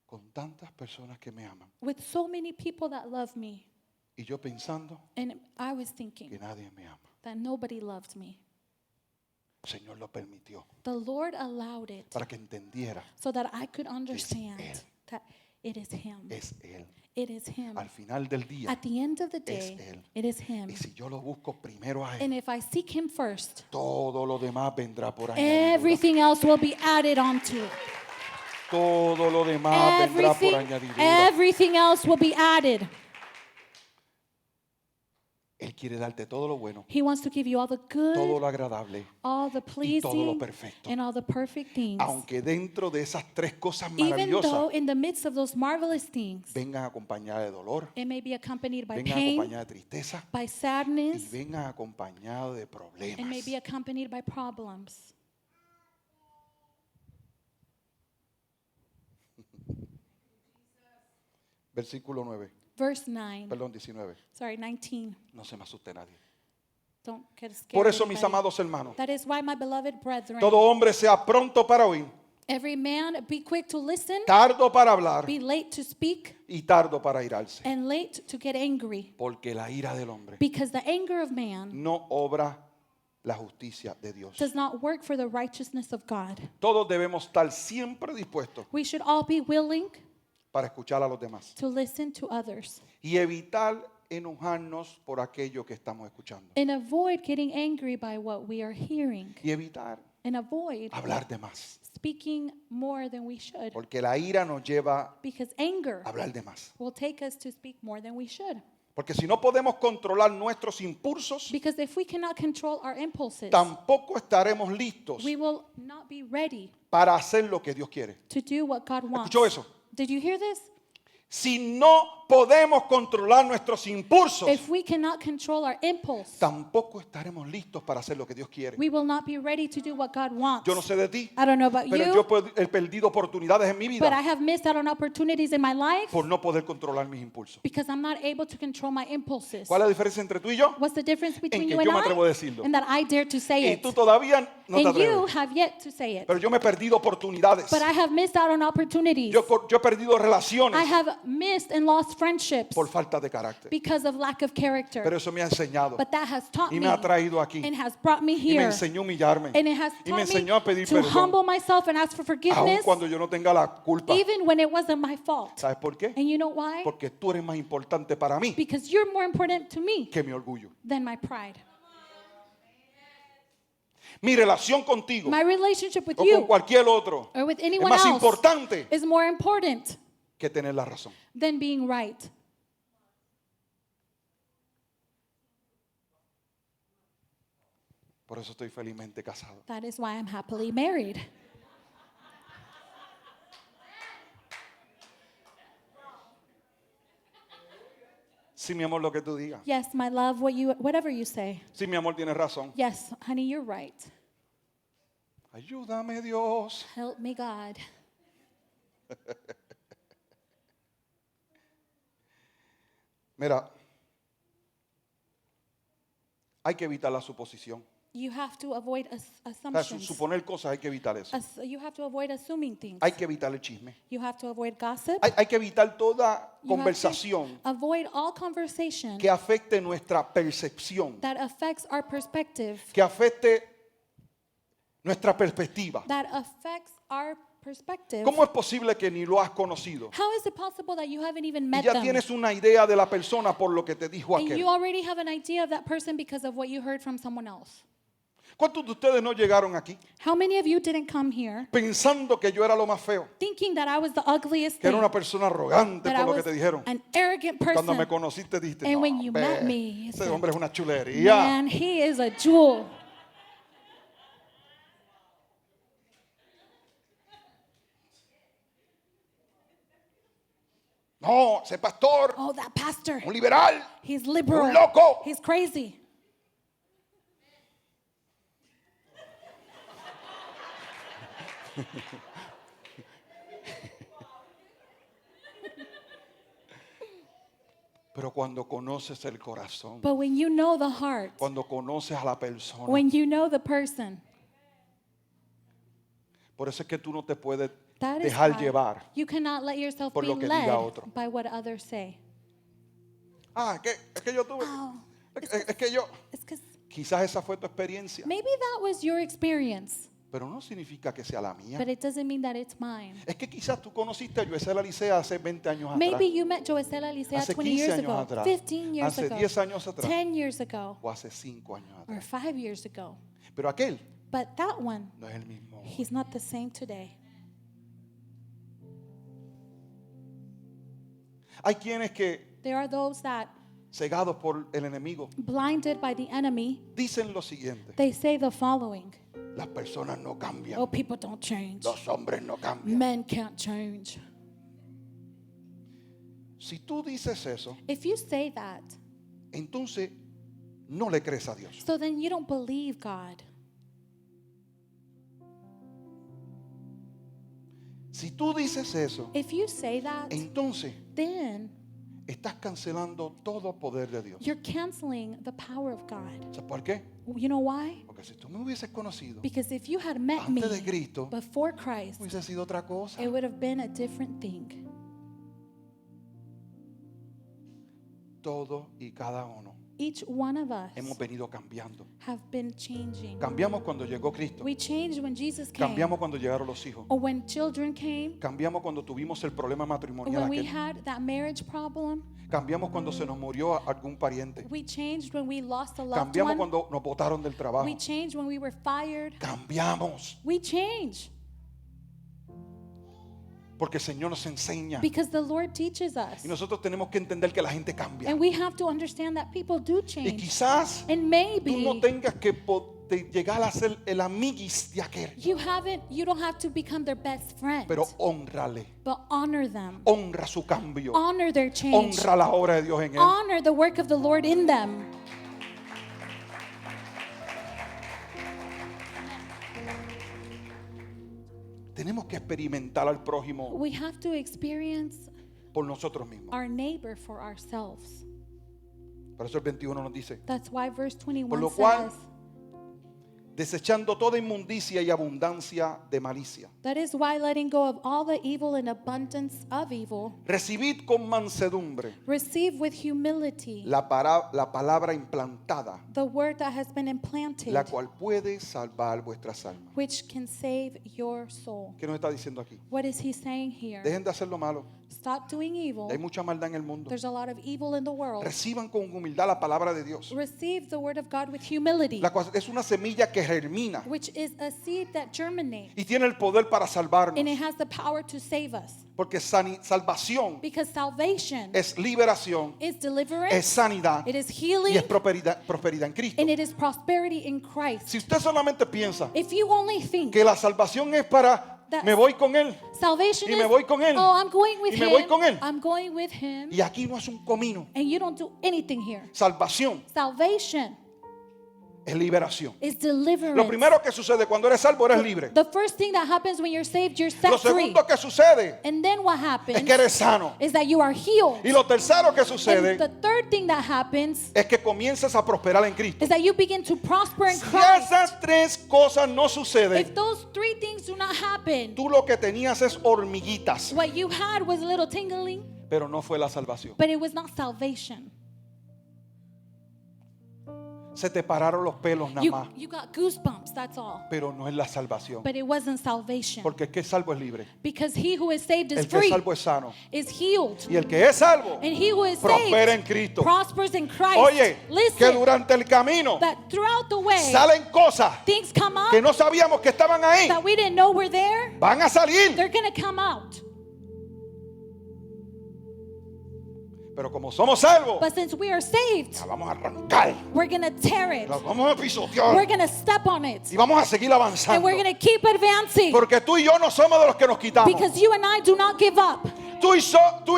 Con tantas personas que me aman. With so many people that love me. Y yo pensando And I was que thinking nadie me ama. that nobody loved me. El Señor lo permitió The Lord allowed it para que entendiera. so that I could understand Él. that it is Him. Es Él. It is Him. Al final del día At the end of the es day, Él. it is Him. Y si yo lo busco primero a Él, And if I seek Him first, todo lo demás vendrá por añadidura. everything else will be added onto it. Todo lo demás vendrá por añadidura. Everything else will be added. Él quiere darte todo lo bueno, He wants to give you all the good, todo lo agradable, all the y todo lo pleasing, perfecto. and all the perfect things. Aunque dentro de esas tres cosas Even though maravillosas in the midst of those marvelous things, vengan acompañadas de dolor, it may be accompanied by vengan pain, acompañadas de tristeza by y vengan vengan acompañadas de it may problemas. be accompanied by problems. Versículo 9, Verse 9, perdón, 19. sorry, 19. No se me asuste nadie. Don't get scared. Por eso, mis everybody. amados hermanos, That is why, my beloved brethren, todo hombre sea pronto para oír, every man be quick to listen, tardo para hablar be late to speak, y tardo para irarse. and late to get angry. Porque la ira del hombre Because the anger of man no obra la justicia de Dios. does not work for the righteousness of God. Todos debemos estar siempre dispuestos We should all be willing para escuchar a los demás to listen to others y evitar enojarnos por aquello que estamos escuchando and avoid getting angry by what we are hearing y evitar and avoid hablar de más. speaking more than we should. Porque la ira nos lleva Because anger a hablar de más. will take us to speak more than we should. Porque si no podemos controlar nuestros impulsos, Because if we cannot control our impulses, tampoco estaremos listos we will not be ready para hacer lo que Dios quiere. to do what God wants. ¿Escuchó eso? Did you hear this? Si no podemos controlar nuestros impulsos, If we cannot control our impulse, tampoco estaremos listos para hacer lo que Dios quiere. we will not be ready to do what God wants. Yo no sé de ti, I don't know about pero you, yo he perdido oportunidades en mi but I vida have missed out on opportunities in my life por no poder controlar mis impulsos. because I'm not able to control my impulses. ¿Cuál es la diferencia entre tú y yo? What's the difference between que you yo and me atrevo a I? decirlo. And that I dare to say Y it. tú todavía no te And you atreves. have yet to say it. Pero yo me he perdido oportunidades. But I have missed out on opportunities. Yo he perdido relaciones I have missed and lost friendships por falta de carácter. because of lack of character. Pero eso me ha enseñado But that has taught y me me ha traído aquí and has brought me y me here. enseñó a humillarme And it has y me taught enseñó a me pedir to humble perdón, myself and ask for aun forgiveness, cuando yo no tenga la culpa. even when it wasn't my fault. ¿Sabes por qué? And you know why? Porque tú eres más importante para mí Because you're more important to me que mi orgullo. than my pride. Mi relación contigo My relationship with o con you cualquier otro or with es anyone más else importante is more important que tener la razón. than being right. Por eso estoy felizmente casado. That is why I'm happily married. Sí, mi amor, lo que tú digas. Yes, my love, whatever you say. Sí, mi amor, tienes razón. Yes, honey, you're right. Ayúdame, Dios. Help me, God. Mira, hay que evitar la suposición. You have to avoid O sea, assumptions. suponer cosas, hay que evitar eso. You have to avoid assuming things. Hay que evitar el chisme. You have to avoid gossip. Hay que evitar toda You have to conversación avoid all conversation que afecte nuestra percepción, that affects our perspective, que afecte nuestra perspectiva. that affects our perspective. ¿Cómo es posible que ni lo has conocido How is it possible that you haven't even y met ya them? tienes una idea de la persona por lo que te dijo And aquel? you already have an idea of that person because of what you heard from someone else. ¿Cuántos de ustedes no llegaron aquí How many of you didn't come here pensando que yo era lo más feo? thinking that I was the ugliest Que era thing, una persona arrogante that I por lo que was te dijeron. an arrogant Cuando me person? conociste dijiste, And no, when you hombre, met me, you ese said, hombre es una chulería. Man, he is a jewel. No, ese pastor, Oh, that pastor, un liberal. he's liberal. Un loco. He's crazy. Pero cuando conoces el corazón, But when you know the heart, cuando conoces a la persona, when you know the person, por eso es que tú no te puedes that is dejar why llevar. you cannot let yourself por be lo que diga led otro. by what others say. Es que yo tuve, Oh, es que yo, it's because quizás esa fue tu experiencia, maybe that was your experience, pero no significa que sea la mía. but it doesn't mean that it's mine. Es que quizás tú conociste a Joesela Licea hace 20 años atrás, Maybe you met Joesela Licea hace 20 15 years años ago, atrás, 15 years hace ago, 10 años atrás, 10 years ago, o hace 5 años or atrás. 5 years ago. Pero aquel But that one, no es el mismo. he's not the same today. Hay quienes que, There are those that, cegados por el enemigo, blinded by the enemy, dicen lo siguiente: they say the following: las personas no cambian, oh, people don't change. los hombres no cambian. Men can't change. Si tú dices eso, If you say that, entonces no le crees a Dios. so then you don't believe God. Si tú dices eso, If you say that, entonces then estás cancelando todo poder de Dios. you're canceling the power of God. ¿Sabes por qué? You know why? Porque si tú me hubieses conocido Because if you had met me antes de Cristo, before Christ, hubiese sido otra cosa. it would have been a different thing. Todo y cada uno Each one of us hemos venido cambiando. have been changing. Cambiamos cuando llegó Cristo. We changed when Jesus came, Cambiamos cuando llegaron los hijos. or when children came, Cambiamos cuando tuvimos el problema or matrimonial when we aquel. had that marriage problem. Cambiamos cuando se nos murió algún pariente. We changed when we lost a loved Cambiamos one. cuando nos botaron del trabajo. We changed when we were fired. Cambiamos. We change Porque el Señor nos enseña. because the Lord teaches us. Y nosotros tenemos que entender que la gente cambia. And we have to understand that people do Y change. quizás And tú maybe no tengas que llegar a ser el amiguis de aquel. you don't have to become their best friend, Pero honrale. but honor them. Honra su cambio. Honor their change. Honra la obra de Dios en él. Honor the work of the Lord in them. Tenemos que experimentar al prójimo We have to experience por nosotros mismos. our neighbor for ourselves. Por eso el 21 nos dice, That's why verse por 21 lo cual, says, desechando toda inmundicia y abundancia de malicia, that is why letting go of all the evil and abundance of evil, recibid con mansedumbre receive with humility la palabra implantada, the word that has been implanted, la cual puede salvar vuestras almas. which can save your soul. ¿Qué nos está diciendo aquí? What is he saying here? Dejen de hacer lo malo. Stop doing evil. Hay mucha maldad en el mundo. There's a lot of evil in the world. Reciban con humildad la palabra de Dios, Receive the word of God with humility, la cual es una semilla que germina which is a seed that germinates, y tiene el poder para salvarnos. and it has the power to save us. Porque salvación Because salvation es liberación, is deliverance, es sanidad it is y healing, es prosperidad en Cristo. and it is prosperity in Christ. Si usted solamente piensa If you only think que la salvación es para That- me voy con él salvation y is, me voy con él, oh, I'm going with y me him, voy con él, I'm going with him, y aquí no es un comino. and you don't do anything here. Salvación Salvation es liberación. is deliverance. Lo primero que sucede cuando eres salvo, eres libre. The first thing that happens when you're saved, you're Lo set free. segundo que sucede And then what happens es que eres sano. is that you are healed. Y lo tercero que And sucede the third thing that happens es que comienzas a prosperar en Cristo. is that you begin to prosper in Si Christ. esas tres cosas no suceden, If those three things do not happen, tú lo que tenías es hormiguitas, what you had was a little tingling, pero no fue la salvación. but it was not salvation. Se te pararon los pelos nada más, You got goosebumps, that's all. pero no es la salvación. But it wasn't salvation. Porque el que es salvo es libre, Because he who is saved is el que es free, salvo es sano, is healed. y el que es salvo And he who is prospera en saved Cristo. prospers in Christ. Oye, que Listen, durante el camino that throughout the way, salen cosas things come que up no sabíamos que estaban ahí. that we didn't know were there. Van a salir, They're going to come out. pero como somos salvos, But since we are saved, la vamos a arrancar, we're going to tear it. la vamos a pisotear We're going to step on it. y vamos a seguir And avanzando. we're going to keep advancing. Porque tú y yo no somos de los que nos quitamos. Because you and I do not give up. Tú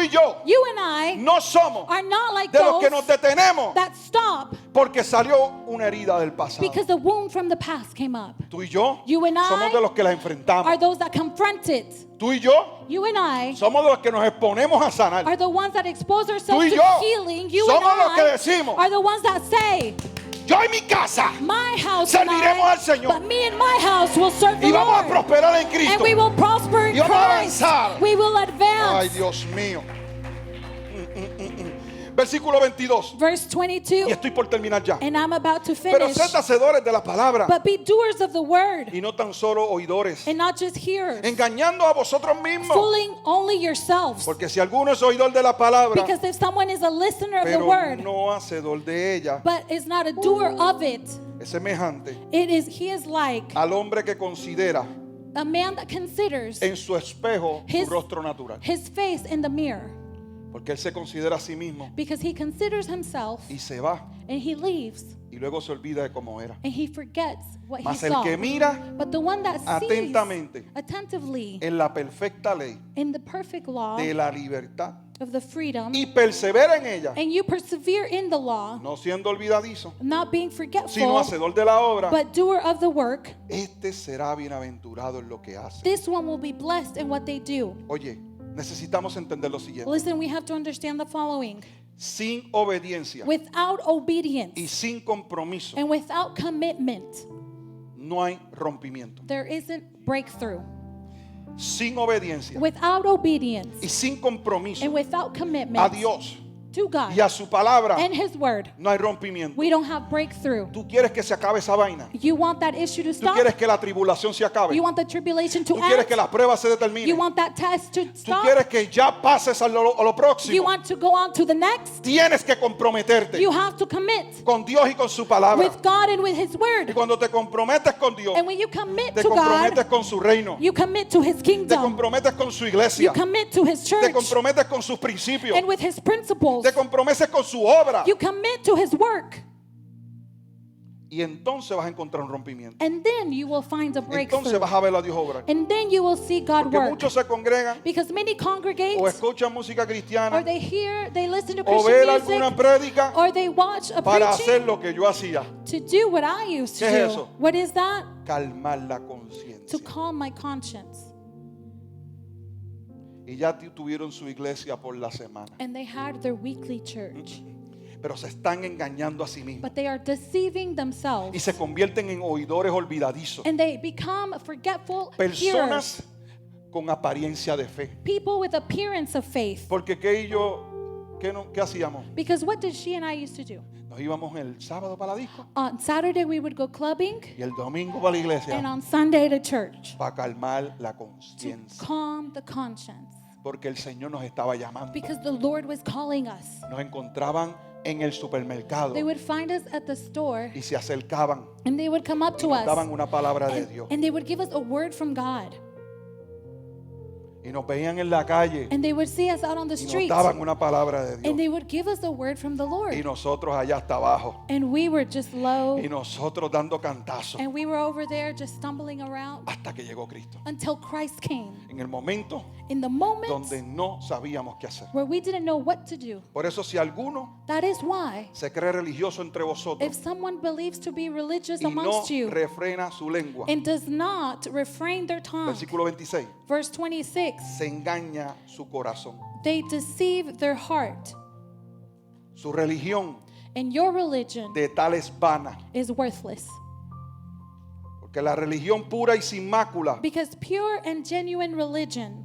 y yo You and I no somos are not like de los que nos those detenemos that stop porque salió una herida del pasado. because the wound from the past came up. Tú y yo You and I somos de los que la Are enfrentamos. those that confront it. Tú y yo You and I somos de los que nos exponemos a sanar. are the ones that expose Tú ourselves y to yo healing. You and somos los que I decimos, are the ones that say, yo y mi casa my house and serviremos al I, Señor but me and my house will serve the y vamos a Lord. prosperar en And Cristo. we will prosper in Y vamos a Christ. avanzar. We will Ay, advance. Dios mío. Versículo 22. Verse Y 22. estoy por terminar ya. And I'm about to Pero finish. sed hacedores de la palabra But be doers of the word y no tan solo oidores, and not just hearers, engañando a vosotros mismos. fooling only yourselves. Porque si alguno es oidor de la palabra, Because if someone is a listener of the pero word, no hacedor de ella, but is not a doer of it, es semejante he is like al hombre que considera a man that considers en su espejo su His- rostro natural. his face in the mirror. Porque él se considera a sí mismo Because he considers himself y se va and he leaves y luego se olvida de cómo era. and he forgets what he Mas el saw. que mira But the one that sees atentamente attentively en la perfecta ley in the perfect law de la libertad of the freedom, y persevera en ella, and you persevere in the law, no siendo olvidadizo, not being sino forgetful, hacedor de la obra, but doer of the work, este será bienaventurado en lo que hace. this one will be blessed in what they do. Oye, necesitamos entender lo siguiente. Listen, we have to understand the following. Sin obediencia Without obedience y sin compromiso and without commitment, no hay rompimiento. there isn't breakthrough. Sin obediencia Without obedience y sin compromiso and without a commitment Dios to God y a su palabra, and His word, no hay rompimiento. we don't have breakthrough. Tú quieres que se acabe esa vaina. You want that issue to Tú stop? quieres que la tribulación se acabe. You want the tribulation to Tú quieres end? que las pruebas se determinen. You want that test to Tú stop? quieres que ya pases a lo You próximo. want to go on to the next? Tienes que comprometerte You have to commit con Dios y con su palabra. with God and with His Y word. cuando te comprometes con Dios, And when you commit te to comprometes God, con su reino. you commit to His Te kingdom. comprometes con su You iglesia. commit to His Te church comprometes con sus principios. and with His principles. Te comprometes con su obra. You commit to His work. Y entonces vas a encontrar un rompimiento. And then you will find a Entonces breakthrough. vas a ver a Dios obrar. And then you will see God Porque work. muchos se congregan Because many congregate, o escuchan música or cristiana they listen to o Christian ver alguna music, prédica or they watch a para preaching hacer lo que yo hacía. to do what I used to ¿Qué es do. eso? What is that? Calmar la To conciencia. calm my conscience. Y ya tuvieron su iglesia por la semana. And they had their weekly church. Pero se están engañando a sí mismos. But they are deceiving Y themselves. se convierten en oidores olvidadizos. And they become forgetful hearers. Personas con apariencia de fe. People with appearance of faith. Porque ¿qué y yo, qué hacíamos? Because what did she and I used to do? Nos íbamos el sábado para la disco On Saturday we would go clubbing, y el domingo para la and iglesia on Sunday to church. para calmar la To conciencia. calm the conscience. Porque el Señor nos estaba llamando. Because the Lord was calling us. Nos encontraban en el supermercado They would find us at the store, y se acercaban and they would come up y to nos us, daban una palabra de Dios. and they would give us a word from God. Y nos veían en la calle And they would see us out on the y nos street, daban una palabra de and Dios. they would give us a word from the Y Lord. nosotros allá hasta abajo. And we were just low, Y nosotros dando cantazos and we were over there just stumbling around hasta que llegó Cristo. until Christ came. En el momento In the moment donde no sabíamos qué hacer. where we didn't know what to do. Por eso si alguno That is why, se cree religioso entre if vosotros someone believes to be religious y no amongst you refrena su lengua. and does not refrain their tongue, Versículo 26. verse 26, Se engaña su corazón. they deceive their heart. Su religión And your religion de tal es vana. is worthless. Porque la religión pura y sin mácula Because pure and genuine religion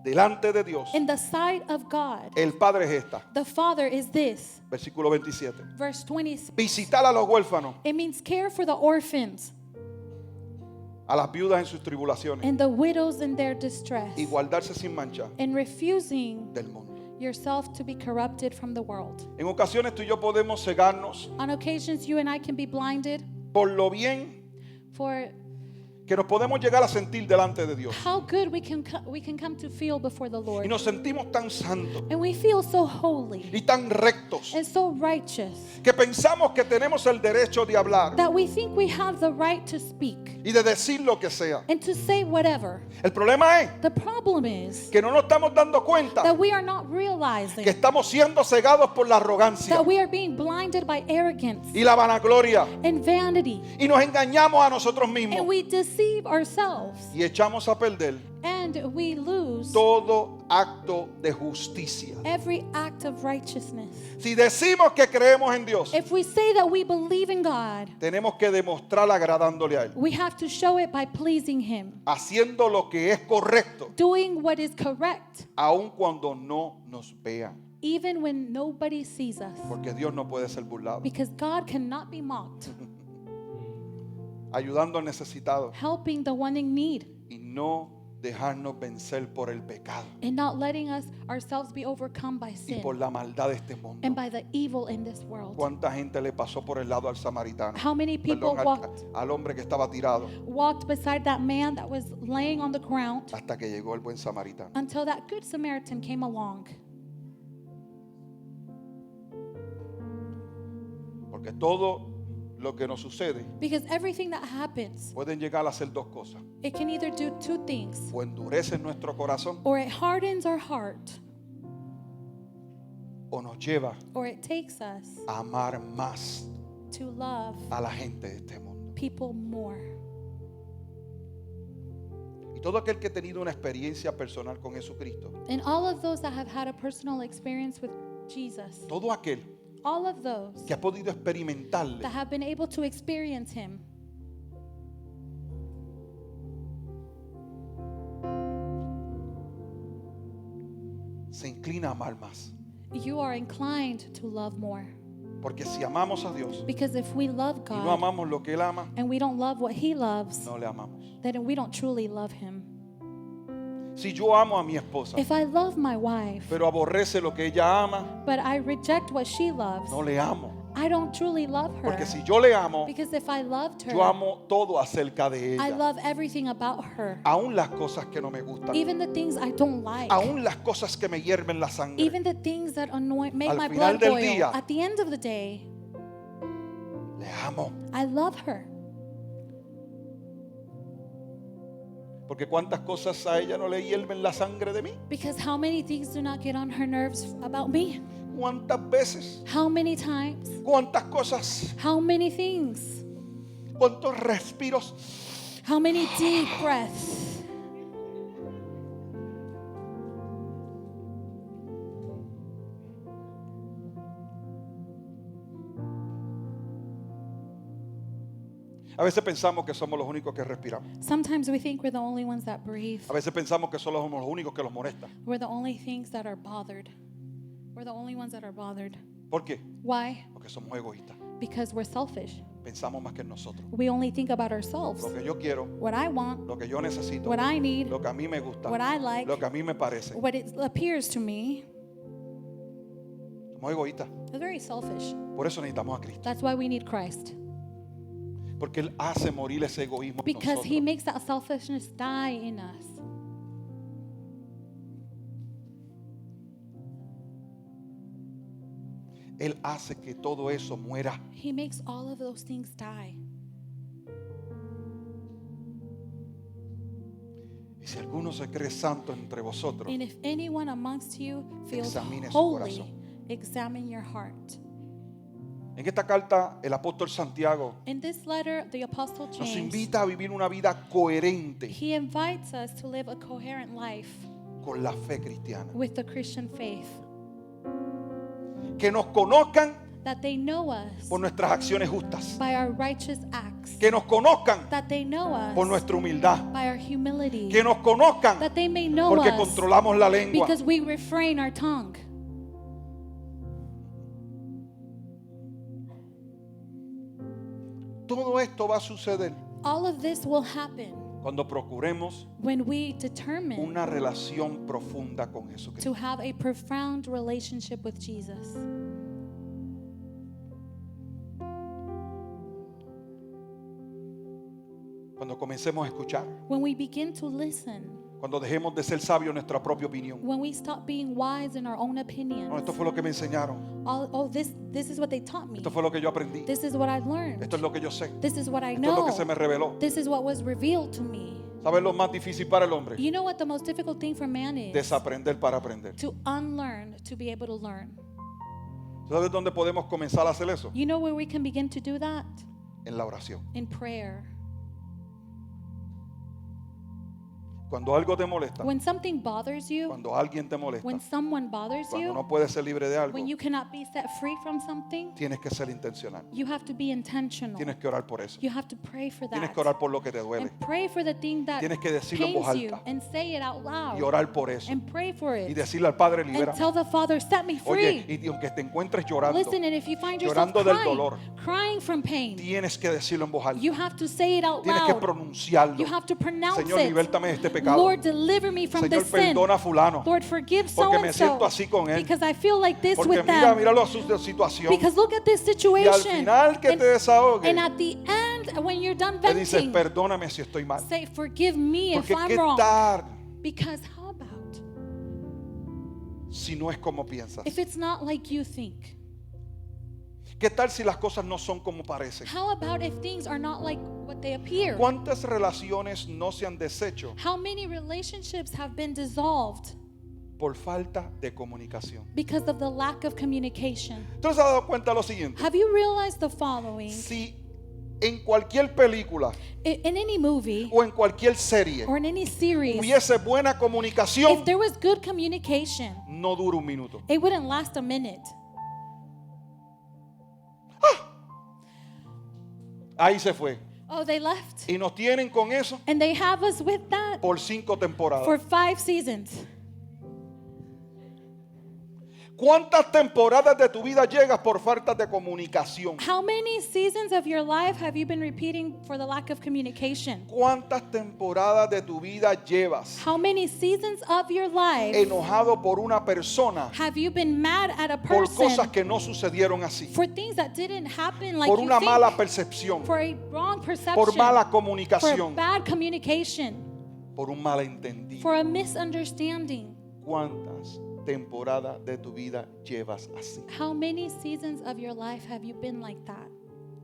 delante de Dios, in the sight of God, el Padre es esta. the Father, is this. Versículo 27. Verse 20, Visitar a los huérfanos, it means care for the orphans a las viudas en sus tribulaciones and the widows in their distress, y guardarse sin mancha and refusing del mundo. yourself to be corrupted from the world. En ocasiones tú y yo podemos cegarnos On occasions, you and I can be blinded por lo bien for que nos podemos llegar a sentir delante de Dios. how good we can come to feel before the Y Lord. nos sentimos tan santos And we feel so holy y tan rectos and so righteous que pensamos que tenemos el derecho de hablar that we think we have the right to speak y de decir lo que sea. and to say whatever. El problema es The problem is que no nos estamos dando cuenta that we are not que realizing estamos siendo cegados por la arrogancia that we are being blinded by arrogance y la vanagloria and vanity, y nos engañamos a nosotros and mismos we deceive ourselves, y echamos a perder and we lose todo acto de justicia. every act of righteousness. Si decimos que creemos en Dios, If we say that we believe in God, tenemos que demostrar agradándole a Él, we have to show it by pleasing Him, haciendo lo que es correcto, doing what is correct, aun cuando no nos vean, even when nobody sees us, porque Dios no puede ser burlado, because God cannot be mocked, ayudando al necesitado helping the one in need, y no dejarnos vencer por el pecado and not letting us ourselves be overcome by y sin por la maldad de este mundo. and by the evil in this world. ¿Cuánta gente le pasó por el lado al samaritano? How many people Perdón, al hombre que estaba tirado walked beside that man that was laying on the ground hasta que llegó el buen samaritano. until that good Samaritan came along? Porque todo lo que nos sucede Because everything that happens, pueden llegar a hacer dos cosas. it can either do two things, O endurece nuestro corazón or it hardens our heart, o nos lleva or it takes us a amar más to love a la gente de este mundo. people more. Y todo aquel que ha tenido una experiencia personal con Jesucristo, And all of those that have had a personal experience with Jesus, todo aquel all of those que ha podido experimentarle, that have been able to experience Him, se inclina a amar más. you are inclined to love more. Porque si amamos a Dios Because if we love y no God amamos lo que Él ama, and we don't love what He loves, no le amamos. then we don't truly love Him. Si yo amo a mi esposa, If I love my wife, pero aborrece lo que ella ama, but I reject what she loves, no le amo. I don't truly love her. Porque si yo le amo, Because if I loved her, yo amo todo acerca de I ella. love everything about her. Aún las cosas que no me gustan. Even the things I don't like. Aún las cosas que me hierven la sangre. Even the things that make Al my final blood del boil. día, At the end of the day, Le amo. I love her. Porque cuántas cosas a ella no le hierven la sangre de mí. Because how many things do not get on her nerves about me? Cuántas veces, How many times? cuántas cosas, How many things? cuántos respiros. How many deep breaths? A veces pensamos que somos los únicos que respiramos. Sometimes we think we're the only ones that breathe. A veces pensamos que solo somos los únicos que los molesta. We're the only things that are bothered. We're the only ones that are bothered. ¿Por qué? Why? Porque somos egoístas. Because we're selfish. Pensamos más que en nosotros. We only think about ourselves. Lo que yo quiero, What I want, lo que yo necesito, what I need, lo que a mí me gusta, what I like, lo que a mí me parece. what it appears to me. Somos egoístas. They're very selfish. Por eso necesitamos a Cristo. That's why we need Christ. Porque Él hace morir ese egoísmo en Because He nosotros. makes that selfishness die in us. Él hace que todo eso muera. He makes all of those things die. Y si alguno se cree santo entre vosotros, And if anyone amongst you feels Examine su holy, corazón. examine your heart. en esta carta el apóstol Santiago In this letter, the Apostle nos James, invita a vivir una vida coherente he invites us to live a coherent life con la fe cristiana. with the Christian faith. Que nos conozcan That they know us por nuestras acciones justas. by our righteous acts. Que nos conozcan That they know por us nuestra humildad. by our humility. Que nos conozcan That they may know porque us controlamos la lengua. because we refrain our tongue. Todo esto va a suceder All of this will happen cuando procuremos when we determine una relación profunda con to Jesucristo. have a profound relationship with Jesus. Cuando comencemos a escuchar. When we begin to listen, Cuando dejemos de ser sabios en nuestra propia opinión. when we stop being wise in our own No, opinions. esto fue lo que me enseñaron. This is what they taught me. Esto fue lo que yo aprendí. This is what I learned. Esto es lo que yo sé. This is what I Esto es lo know. que se me reveló. This is what was revealed to me. ¿Sabes lo más difícil para el hombre? You know what the most difficult thing for man is? Desaprender para aprender. To unlearn, to be able to learn. ¿Sabes dónde podemos comenzar a hacer eso? You know where we can begin to do that? En la oración. In prayer. Cuando algo te molesta, When something bothers you, cuando alguien te molesta, when someone bothers cuando you, no puedes ser libre de algo, when you cannot be set free from something, tienes que ser intencional. you have to be intentional. Tienes que orar por eso. You have to pray for Tienes that. que orar por lo que te duele. And pray for the thing that Tienes que decirlo en voz pains you alta. and say it out Y loud orar por eso. and pray for Y it decirle al Padre, and libérame. tell the Father, set me Oye, free. y aunque te encuentres llorando, Listen, and if you find yourself llorando del dolor, crying from pain, tienes que decirlo en voz alta. you have to say it out Tienes que loud. pronunciarlo. You have to pronounce Señor, it. libértame de este pecado. Lord, deliver me from Señor, this sin. perdona a fulano. Lord, forgive so Porque and me siento so. así con él. Because I feel like this Porque with mira, them. míralo a su situación. Because look at this Y al situation. final que and, te desahogue, and at the end, when you're done te dices, venting, perdóname si estoy mal. say, forgive me if Porque I'm qué wrong. tal Because how about si no es como piensas? if it's not like you think? ¿Qué tal si las cosas no son como parecen? How about if things are not like what they appear? ¿Cuántas relaciones no se han deshecho How many relationships have been dissolved por falta de comunicación? because of the lack of communication? ¿Tú has dado cuenta de lo siguiente? Have you realized the following? Si en cualquier película In any movie o en cualquier serie or in any series, hubiese buena comunicación, if there was good communication, no dura un minuto. it wouldn't last a minute. Ahí se fue. Oh, they left. Y nos tienen con eso And they have us with that por 5 temporadas. for 5 seasons. ¿Cuántas temporadas de tu vida llegas por falta de comunicación? How many seasons of your life have you been repeating for the lack of communication? ¿Cuántas temporadas de tu vida llevas How many seasons of your life enojado por una persona have you been mad at a por cosas person que no sucedieron así? for things that didn't happen like Por you una think, mala percepción, for a wrong perception, por mala for comunicación, bad communication, por un malentendido. for a misunderstanding? ¿Cuántas temporadas de tu vida llevas así? How many seasons of your life have you been like that?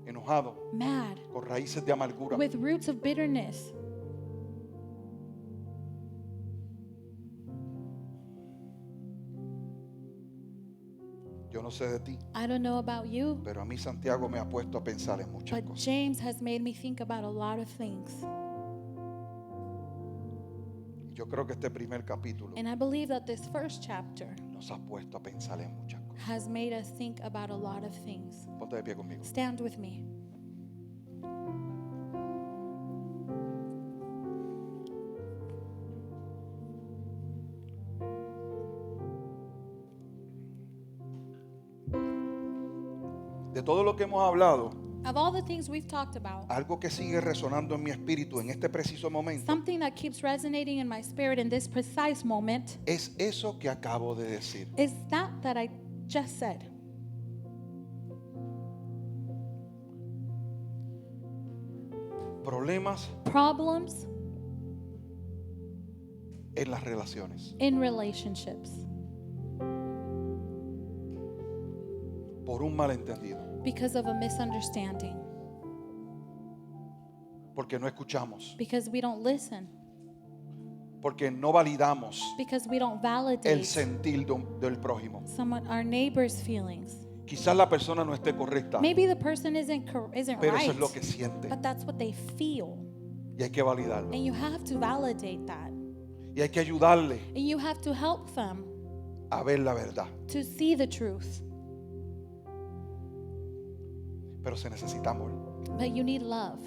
Enojado, Mad, con raíces de amargura. with roots of bitterness. Yo no sé de ti, I don't know about you, pero a mí Santiago me ha puesto a pensar en muchas but cosas. James has made me think about a lot of things. Yo creo que este primer capítulo And I believe that this first chapter nos ha puesto a pensar en muchas cosas. has made us think about a lot of things. Ponte de pie conmigo. Stand with me. De todo lo que hemos hablado, Of all the things we've talked about, algo que sigue resonando en mi espíritu en este preciso momento something that keeps resonating in my spirit in this precise moment es eso que acabo de decir. is that I just said. Problemas Problems en las relaciones in relationships por un malentendido, because of a misunderstanding, porque no escuchamos, because we don't listen, porque no validamos because we don't el validate sentir del prójimo. our neighbor's feelings. Quizás la persona no esté correcta, Maybe the person isn't pero right, eso es lo que siente but that's what they feel. y hay que validarlo. And you have to validate that. Y hay que ayudarle And you have to help them a ver la verdad. to see the truth. Pero se necesita amor. But you need love.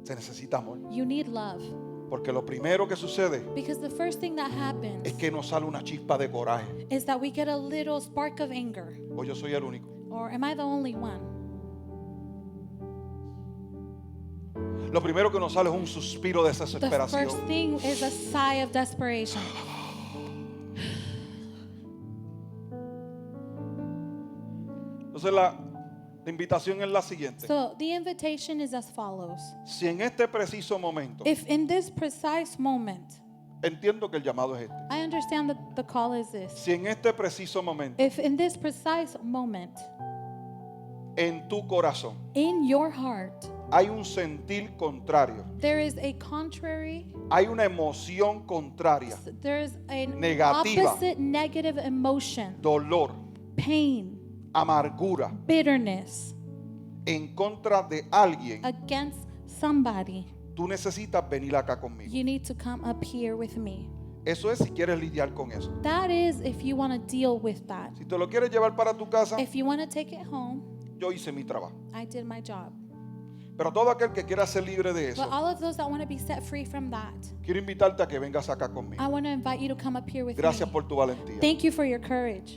Se necesita amor. You need love. Porque lo primero que sucede Because the first thing that happens es que nos sale una chispa de coraje. is that we get a little spark of anger. O yo soy el único. Or am I the only one? Lo primero que nos sale es un suspiro de The desesperación. first thing is a sigh of desperation. Entonces la invitación es la siguiente. So the invitation is as follows. Si en este preciso momento, If in this precise moment, entiendo que el llamado es este. I understand that the call is this. Si en este preciso momento, If in this precise moment, en tu corazón, in your heart, hay un sentir contrario, there is a contrary, hay una emoción contraria, there is an Negativa. opposite negative emotion, dolor, pain, amargura, bitterness en contra de alguien, against somebody, tú necesitas venir acá conmigo. you need to come up here with me. Eso es si quieres lidiar con eso. That is if you want to deal with that. Si te lo quieres llevar para tu casa, If you want to take it home, yo hice mi trabajo. I did my job. Pero todo aquel que quiera ser libre de But eso, all of those that want to be set free from that, quiero invitarte a que vengas acá conmigo. I want to invite you to come up here with Gracias me. por tu valentía. Thank you for your courage.